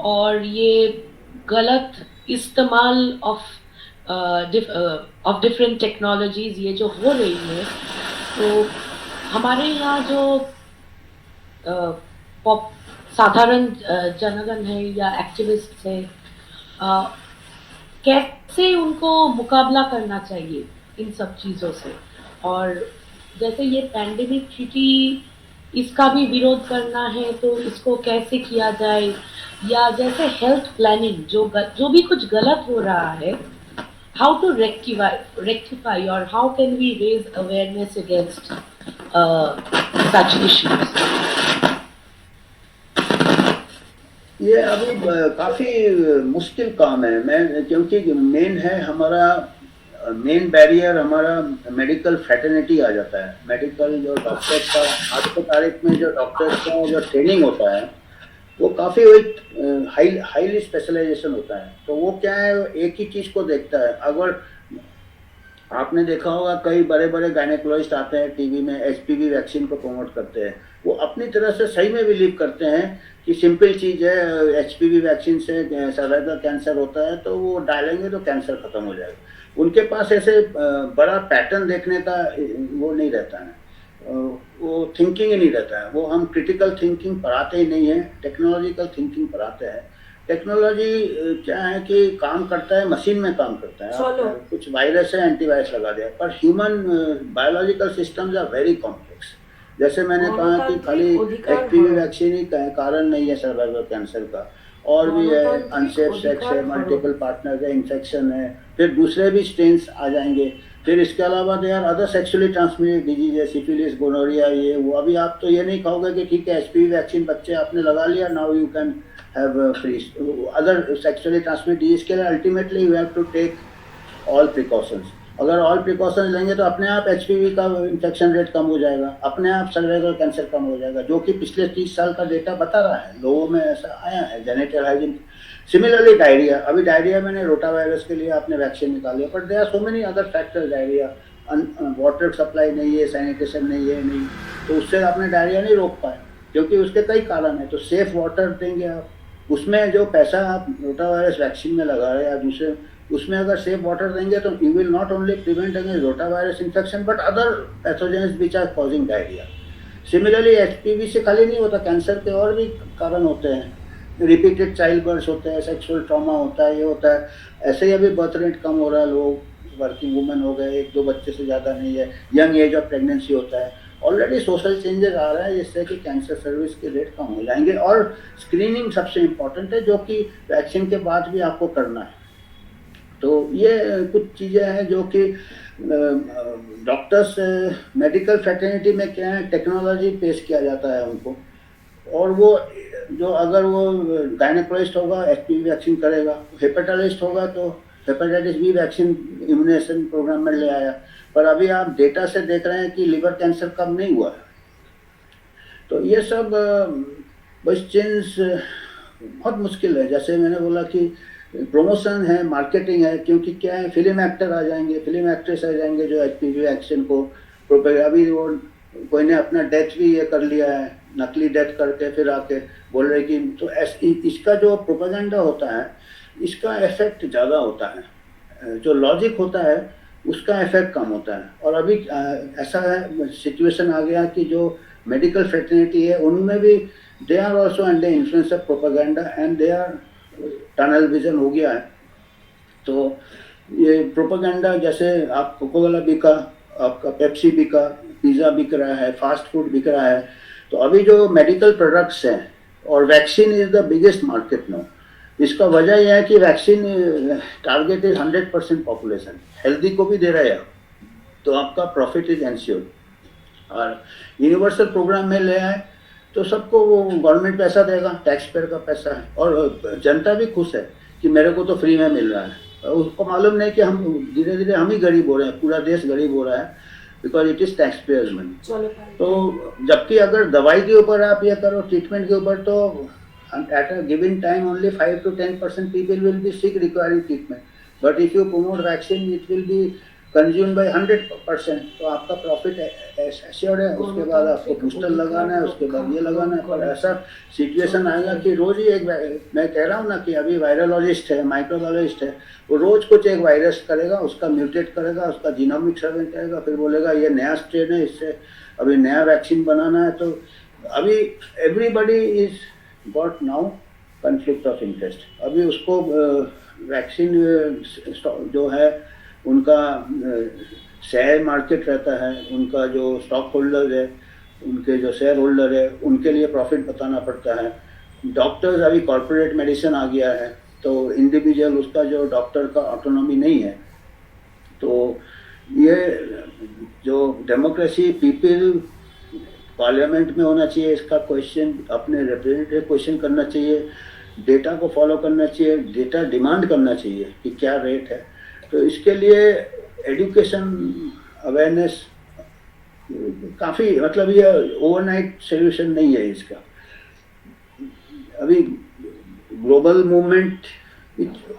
और ये गलत इस्तेमाल ऑफ डिफरेंट टेक्नोलॉजीज ये जो हो रही है, तो हमारे यहाँ जो साधारण जनगण है या एक्टिविस्ट है, कैसे उनको मुकाबला करना चाहिए इन सब चीज़ों से। और जैसे ये पैंडेमिक ट्रीटी, इसका भी विरोध करना है, तो इसको कैसे किया जाए। या जैसे हेल्थ प्लानिंग, जो भी कुछ गलत हो रहा है, हाउ टू रेक्टिफाई और how can we raise awareness against such issues. ये अभी काफ़ी मुश्किल काम है। मैं क्योंकि मेन है हमारा मेन बैरियर हमारा मेडिकल फ्रेटर्निटी आ जाता है। मेडिकल जो डॉक्टर्स का आज की तारीख में जो डॉक्टर्स का जो ट्रेनिंग होता है, वो काफ़ी हाईली स्पेशलाइजेशन होता है। तो वो क्या है, एक ही चीज़ को देखता है। अगर आपने देखा होगा कई बड़े बड़े गायनेकोलॉजिस्ट आते हैं टीवी में, एचपीवी वैक्सीन को प्रमोट करते हैं। वो अपनी तरह से सही में बिलीव करते हैं कि सिंपल चीज़ है, एचपीवी वैक्सीन से सर्वाइकल कैंसर होता है, तो वो डालेंगे तो कैंसर खत्म हो जाएगा। उनके पास ऐसे बड़ा पैटर्न देखने का वो नहीं रहता है, वो थिंकिंग ही नहीं रहता है। वो हम क्रिटिकल थिंकिंग पढ़ाते ही नहीं है, टेक्नोलॉजिकल थिंकिंग पढ़ाते हैं। टेक्नोलॉजी क्या है कि काम करता है, मशीन में काम करता है। कुछ वायरस है, एंटीवायरस लगा दिया, पर human biological systems are very complex. जैसे मैंने कहा कि खाली एचपीवी वैक्सीन ही कारण नहीं है सर्वाइकल कैंसर का, और भी है, अनसेफ सेक्स है, मल्टीपल पार्टनर है, इन्फेक्शन है, फिर दूसरे भी स्ट्रेन्स आ जाएंगे। फिर इसके अलावा they are other sexually transmitted disease है, सिफिलिस, गोनोरिया, ये वो। अभी आप तो ये नहीं कहोगे कि ठीक है एचपीवी वैक्सीन बच्चे आपने लगा लिया, now you can have free. Other sexually transmitted disease के लिए ultimately you have to take all precautions. अगर ऑल प्रिकॉशंस लेंगे तो अपने आप एचपीवी का इन्फेक्शन रेट कम हो जाएगा, अपने आप सर्वाइकल कैंसर कम हो जाएगा, जो कि पिछले 30 साल का डेटा बता रहा है, लोगों में ऐसा आया है। Genital hygiene, similarly diarrhoea. अभी डायरिया मैंने रोटा वायरस के लिए आपने वैक्सीन निकाली है, but there are so many other factors. Diarrhoea, water supply नहीं है, सैनिटेशन नहीं है, नहीं, तो उससे आपने डायरिया नहीं रोक पाए, क्योंकि उसके कई कारण हैं। तो सेफ वाटर देंगे आप, उसमें जो पैसा आप रोटा वायरस वैक्सीन में लगा रहे हैं या दूसरे, उसमें अगर सेफ वाटर देंगे तो you will not only prevent against rotavirus infection but other pathogens which are causing diarrhoea. Similarly HPV से खाली नहीं होता, कैंसर के और भी कारण होते हैं। रिपीटेड चाइल्ड बर्थ होते हैं, सेक्सुअल ट्रॉमा होता है, ये होता है। ऐसे ही अभी बर्थ रेट कम हो रहा है, लोग वर्किंग वुमेन हो गए, 1-2 बच्चे से ज़्यादा नहीं है, यंग एज ऑफ प्रेगनेंसी होता है। ऑलरेडी सोशल चेंजेस आ रहा है जिससे कि कैंसर सर्विस के रेट कम हो जाएंगे। और स्क्रीनिंग सबसे इम्पॉर्टेंट है, जो कि वैक्सीन के बाद भी आपको करना है। तो ये कुछ चीज़ें हैं जो कि डॉक्टर्स, मेडिकल फ्रेटर्निटी में क्या है, टेक्नोलॉजी पेश किया जाता है उनको, और वो जो अगर वो गायनेकोलॉजिस्ट होगा एचपीवी वैक्सीन करेगा, हेपेटाइटिस्ट होगा तो hepatitis B vaccine immunisation programme में ले आया। पर अभी आप डेटा से देख रहे हैं कि लिवर कैंसर कम नहीं हुआ है। तो ये सब बस चेंज बहुत मुश्किल है। जैसे मैंने बोला कि प्रमोशन है, मार्केटिंग है, क्योंकि क्या है, फिल्म एक्टर आ जाएंगे, फिल्म एक्ट्रेस आ जाएंगे जो एचपीवी वैक्सीन को अभी वो कोई ने अपना डेथ भी ये कर लिया है, नकली डेथ करके फिर आके बोल रहे कि, तो इसका जो प्रोपेगेंडा होता है इसका इफेक्ट ज़्यादा होता है, जो लॉजिक होता है उसका इफेक्ट कम होता है। और अभी ऐसा है, सिचुएशन आ गया कि जो मेडिकल फ्रेटर्निटी है उनमें भी they are also under influence of propaganda and they are tunnel vision हो गया है। तो ये प्रोपेगेंडा, जैसे आप कोका कोला बिका आपका पेप्सी बिका, पिज़्ज़ा बिक रहा है, फास्ट फूड बिक रहा है। तो अभी जो मेडिकल प्रोडक्ट्स हैं, और vaccine is the biggest market now. इसका वजह यह है कि vaccine target is 100% population, healthy को भी दे रहे हैं, तो आपका प्रॉफिट इज एंश्योर्ड। और यूनिवर्सल प्रोग्राम में ले आए तो सबको वो गवर्नमेंट पैसा देगा, टैक्स पेयर का पैसा है, और जनता भी खुश है कि मेरे को तो फ्री में मिल रहा है। उसको मालूम नहीं कि हम धीरे धीरे हम ही गरीब हो रहे हैं, पूरा देश गरीब हो रहा है, because it is tax payers money. तो जबकि अगर दवाई के ऊपर आप ये करो, ट्रीटमेंट के ऊपर, तो at a given time only 5 to 10% people will be sick requiring treatment, but if you promote vaccine it will be consumed by 100%, तो आपका प्रॉफिट एश्योर्ड है। उसके बाद आपको बूस्टर लगाना है, उसके बाद ये लगाना है। पर ऐसा सिचुएशन आएगा कि रोज ही एक, मैं कह रहा हूँ ना कि अभी वायरोलॉजिस्ट है, माइक्रोबायोलॉजिस्ट है, वो रोज कुछ एक वायरस करेगा, उसका म्यूटेट करेगा, उसका जीनोमिक सर्वे करेगा, फिर बोलेगा ये नया स्ट्रेन है, इससे अभी नया वैक्सीन बनाना है। तो अभी everybody is got now conflict of interest. अभी उसको वैक्सीन जो है उनका शेयर मार्केट रहता है, उनका जो स्टॉक होल्डर है, उनके जो शेयर होल्डर है, उनके लिए प्रॉफिट बताना पड़ता है। डॉक्टर्स, अभी कॉर्पोरेट मेडिसिन आ गया है, तो इंडिविजुअल उसका जो डॉक्टर का ऑटोनॉमी नहीं है। तो ये जो डेमोक्रेसी पीपल पार्लियामेंट में होना चाहिए, इसका क्वेश्चन अपने रिप्रेजेंटेटिव क्वेश्चन करना चाहिए, डेटा को फॉलो करना चाहिए, डेटा डिमांड करना चाहिए कि क्या रेट है। तो इसके लिए एजुकेशन अवेयरनेस काफ़ी, मतलब ये ओवरनाइट सोल्यूशन नहीं है इसका। अभी ग्लोबल मूवमेंट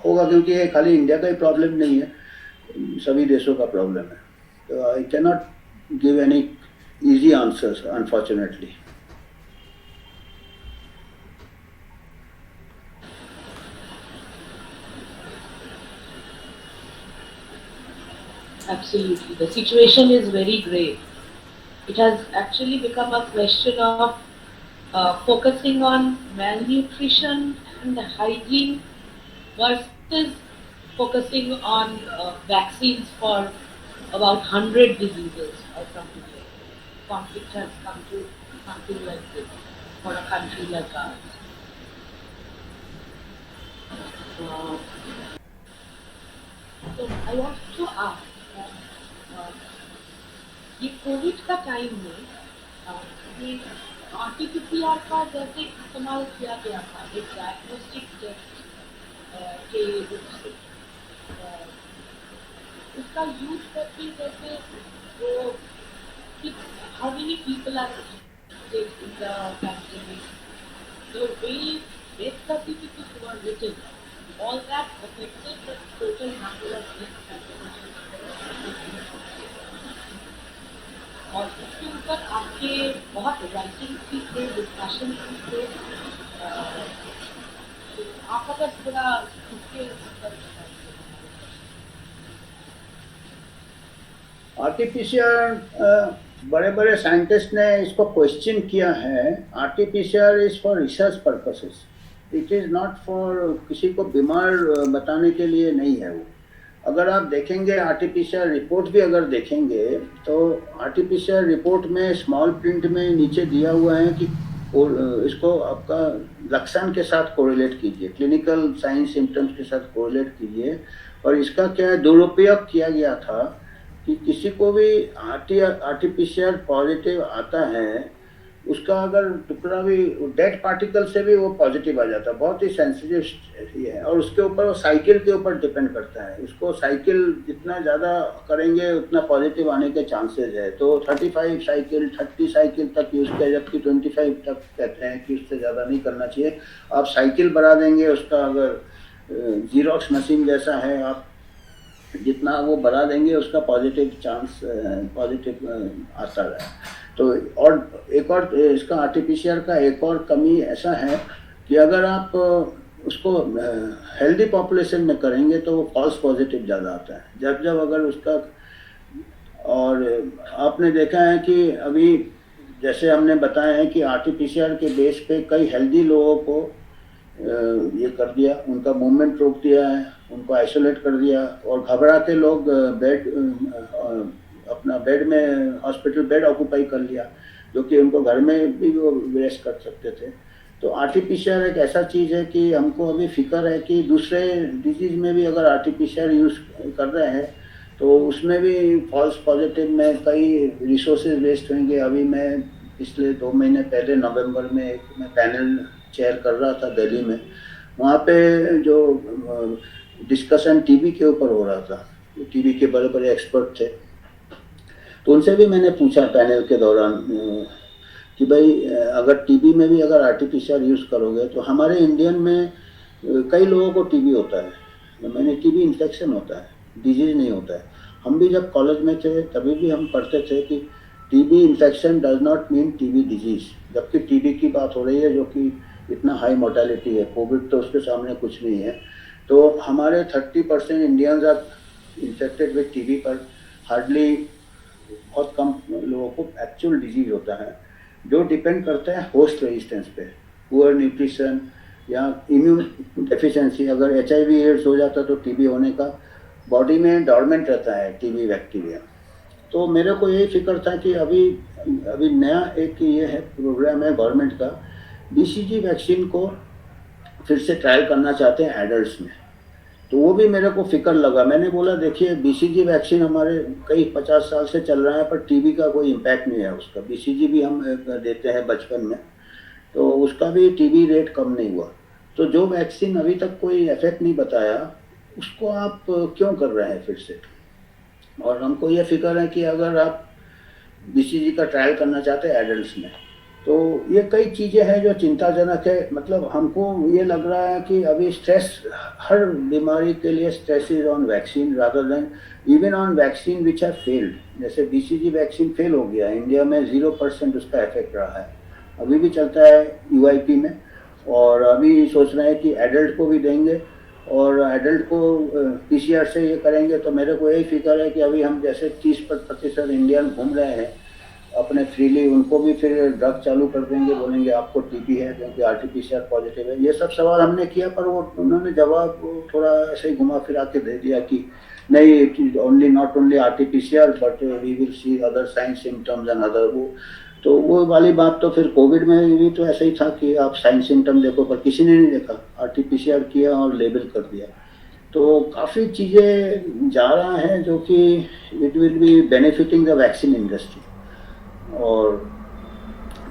होगा, क्योंकि ये खाली इंडिया का ही प्रॉब्लम नहीं है, सभी देशों का प्रॉब्लम है। तो I can not give any easy answers, unfortunately. Absolutely. The situation is very grave. It has actually become a question of focusing on malnutrition and hygiene versus focusing on vaccines for about 100 diseases or something like that. Conflict has come to something like this for a country like ours. So I want to ask, ये Covid का time में ये RT-PCR का जैसे इस्तेमाल किया गया था एक डायग्नोस्टिक टेस्ट के रूप से, उसका यूज करके जैसे वो how many people are affected in the pandemic, the way death certificates were written, all that affected the total number of deaths. और इसके ऊपर आपके बहुत राइटिंग की थे, डिस्कशन की थे, आप अगर थोड़ा उसके ऊपर आर्टिफिशियल बड़े बड़े साइंटिस्ट ने इसको क्वेश्चन किया है। Artificial is for research purposes, it is not for किसी को बीमार बताने के लिए नहीं है वो। अगर आप देखेंगे आर्टिफिशियल रिपोर्ट भी अगर देखेंगे तो आर्टिफिशियल रिपोर्ट में स्मॉल प्रिंट में नीचे दिया हुआ है कि इसको आपका लक्षण के साथ कोरिलेट कीजिए, क्लिनिकल साइंस सिम्टम्स के साथ कोरिलेट कीजिए। और इसका क्या दुरुपयोग किया गया था कि किसी को भी आर्टिफिशियल पॉजिटिव आता है, उसका अगर टुकड़ा भी डेड पार्टिकल से भी वो पॉजिटिव आ जाता है, बहुत ही सेंसिटिव है। और उसके ऊपर वो साइकिल के ऊपर डिपेंड करता है, उसको साइकिल जितना ज़्यादा करेंगे उतना पॉजिटिव आने के चांसेस है। तो 35 साइकिल 30 साइकिल तक यूज़ किया, जबकि 25 तक कहते हैं कि उससे ज़्यादा नहीं करना चाहिए। आप साइकिल बढ़ा देंगे उसका, अगर जीरोक्स मशीन जैसा है, आप जितना वो बढ़ा देंगे उसका पॉजिटिव चांस पॉजिटिव आता है। तो और एक और इसका आर्टिफिशियल का एक और कमी ऐसा है कि अगर आप उसको हेल्दी पॉपुलेशन में करेंगे तो वो फॉल्स पॉजिटिव ज़्यादा आता है। जब जब अगर उसका, और आपने देखा है कि अभी जैसे हमने बताया है कि आर्टिफिशियल के बेस पे कई हेल्दी लोगों को ये कर दिया, उनका मूवमेंट रोक दिया है, उनको आइसोलेट कर दिया, और घबरा के लोग बेड अपना बेड में हॉस्पिटल बेड ऑक्यूपाई कर लिया, जो कि उनको घर में भी वो रेस्ट कर सकते थे। तो आरटीपीसीआर एक ऐसा चीज़ है कि हमको अभी फिक्र है कि दूसरे डिजीज़ में भी अगर आरटीपीसीआर यूज़ कर रहे हैं तो उसमें भी फॉल्स पॉजिटिव में कई रिसोर्सेज वेस्ट होंगे। अभी मैं पिछले 2 महीने पहले नवंबर में एक मैं पैनल चेयर कर रहा था दिल्ली में, वहाँ पे जो डिस्कशन टीबी के ऊपर हो रहा था, टीबी के बड़े बड़े एक्सपर्ट थे, तो उनसे भी मैंने पूछा पैनल के दौरान कि भाई अगर टीबी में भी अगर आरटीपीसीआर यूज़ करोगे तो हमारे इंडियन में कई लोगों को टीबी होता है, मैंने टीबी इन्फेक्शन होता है, डिजीज नहीं होता है। हम भी जब कॉलेज में थे तभी भी हम पढ़ते थे कि TB infection does not mean TB disease, जबकि टीबी की बात हो रही है जो कि इतना हाई मोर्टेलिटी है, कोविड तो उसके सामने कुछ नहीं है। तो हमारे 30% Indians are infected with TB, पर हार्डली बहुत कम लोगों को एक्चुअल डिजीज होता है, जो डिपेंड करता है होस्ट रेजिस्टेंस पे, पुअर न्यूट्रिशन या इम्यून डेफिशिएंसी। अगर HIV एड्स हो जाता तो टीबी होने का बॉडी में डॉर्मेंट रहता है टीबी बैक्टीरिया। तो मेरे को यही फिक्र था कि अभी नया एक ये है प्रोग्राम है गवर्नमेंट का, BCG वैक्सीन को फिर से ट्रायल करना चाहते हैं एडल्ट्स में, तो वो भी मेरे को फिक्र लगा। मैंने बोला देखिए BCG वैक्सीन हमारे कई 50 साल से चल रहा है पर टीबी का कोई इम्पैक्ट नहीं है उसका। BCG भी हम देते हैं बचपन में, तो उसका भी टीबी रेट कम नहीं हुआ। तो जो वैक्सीन अभी तक कोई इफेक्ट नहीं बताया उसको आप क्यों कर रहे हैं फिर से? और हमको ये फिक्र है कि अगर आप BCG का ट्रायल करना चाहते हैं एडल्ट्स में, तो ये कई चीज़ें हैं जो चिंताजनक है। मतलब हमको ये लग रहा है कि अभी स्ट्रेस, हर बीमारी के लिए stress is on vaccine rather than even on vaccine which have failed. जैसे BCG वैक्सीन फेल हो गया, इंडिया में 0% उसका इफेक्ट रहा है, अभी भी चलता है UIP में, और अभी सोच रहे हैं कि एडल्ट को भी देंगे और एडल्ट को PCR से ये करेंगे। तो मेरे को यही फिक्र है कि अभी हम जैसे 30% इंडियन घूम रहे हैं अपने फ्रीली, उनको भी फिर ड्रग चालू कर देंगे, बोलेंगे आपको टीबी है क्योंकि आरटीपीसीआर पॉजिटिव है। ये सब सवाल हमने किया पर वो उन्होंने जवाब थोड़ा ऐसे ही घुमा फिरा के दे दिया कि नहीं, only not only RTPCR but we will see other sign symptoms and other. तो वो वाली बात तो फिर कोविड में भी तो ऐसा ही था कि आप साइन सिम्टम देखो, पर किसी ने नहीं देखा, आरटीपीसीआर किया और लेबल कर दिया। तो काफ़ी चीज़ें जा रहा है जो कि it will be benefiting the vaccine industry. और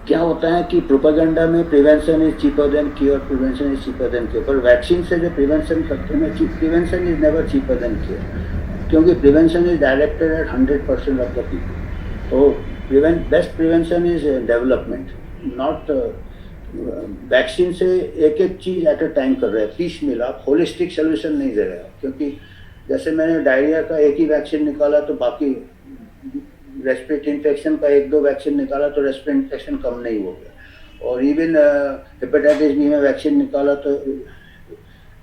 क्या होता है कि प्रोपेगेंडा में prevention is cheaper than cure, prevention is cheaper than cure, पर वैक्सीन से जो प्रिवेंशन करते हैं, prevention is never cheaper than cure, क्योंकि prevention is directed at 100% of the people. तो best prevention is development, not vaccine से एक एक चीज़ एट अ टाइम कर रहे हैं, पीस मिल, आप होलिस्टिक सोल्यूशन नहीं दे रहे हो। क्योंकि जैसे मैंने डायरिया का एक ही वैक्सीन निकाला तो बाकी रेस्पिरेटरी इन्फेक्शन का 1-2 वैक्सीन निकाला तो रेस्पिरेटरी इन्फेक्शन कम नहीं हो गया, और इवन हेपेटाइटिस बी में वैक्सीन निकाला तो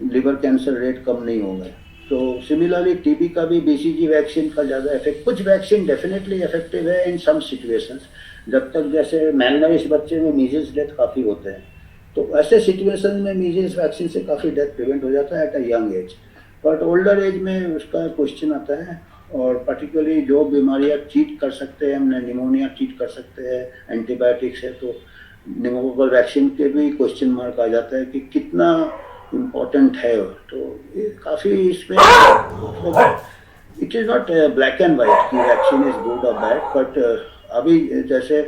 लिवर कैंसर रेट कम नहीं हो गया। तो सिमिलरली टीबी का भी BCG वैक्सीन का ज़्यादा इफेक्ट, कुछ वैक्सीन डेफिनेटली इफेक्टिव है इन सम सिचुएशंस, जब तक जैसे मैलनरिश बच्चे में मीजल्स डेथ काफ़ी होते हैं, तो ऐसे सिचुएशन में मीजल्स वैक्सीन से काफ़ी डेथ प्रिवेंट हो जाता है at a young age. But older age में उसका क्वेश्चन आता है, और पर्टिकुलरली जो बीमारियां ट्रीट कर सकते हैं, हमने निमोनिया ट्रीट कर सकते हैं एंटीबायोटिक्स है, तो निमोकोकल वैक्सीन के भी क्वेश्चन मार्क आ जाता है कि कितना इम्पोर्टेंट है। तो ये काफ़ी इसमें it is not black and white कि वैक्सीन इज गुड और बैड, बट अभी जैसे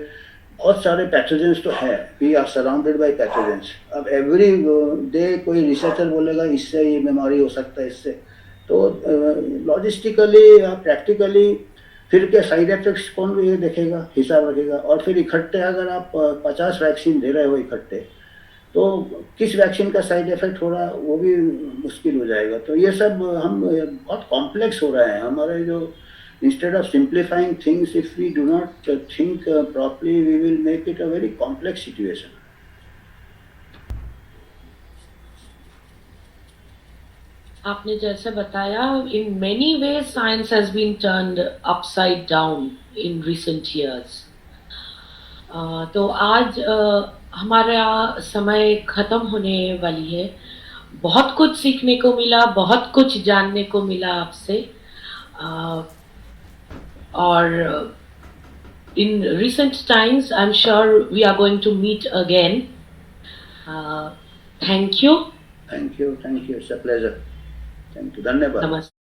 बहुत सारे पैथोजेंस तो हैं, we are surrounded by pathogens. अब एवरी डे कोई रिसर्चर बोलेगा इससे ये बीमारी हो सकता है इससे, तो लॉजिस्टिकली या प्रैक्टिकली फिर के साइड इफेक्ट्स कौन भी ये देखेगा, हिसाब रखेगा। और फिर इकट्ठे अगर आप 50 वैक्सीन दे रहे हो इकट्ठे, तो किस वैक्सीन का साइड इफेक्ट हो रहा है वो भी मुश्किल हो जाएगा। तो ये सब हम बहुत कॉम्प्लेक्स हो रहा है हमारे जो, instead of simplifying things, if we do not think properly we will make it a very complex situation. आपने जैसे बताया, in many ways science has been turned upside down in recent years. तो आज हमारा समय खत्म होने वाली है। बहुत कुछ सीखने को मिला, बहुत कुछ जानने को मिला आपसे, और in recent times I'm sure we are going to meet again. Thank you. Thank you, it's a pleasure. Thank you, धन्यवाद। Namaste.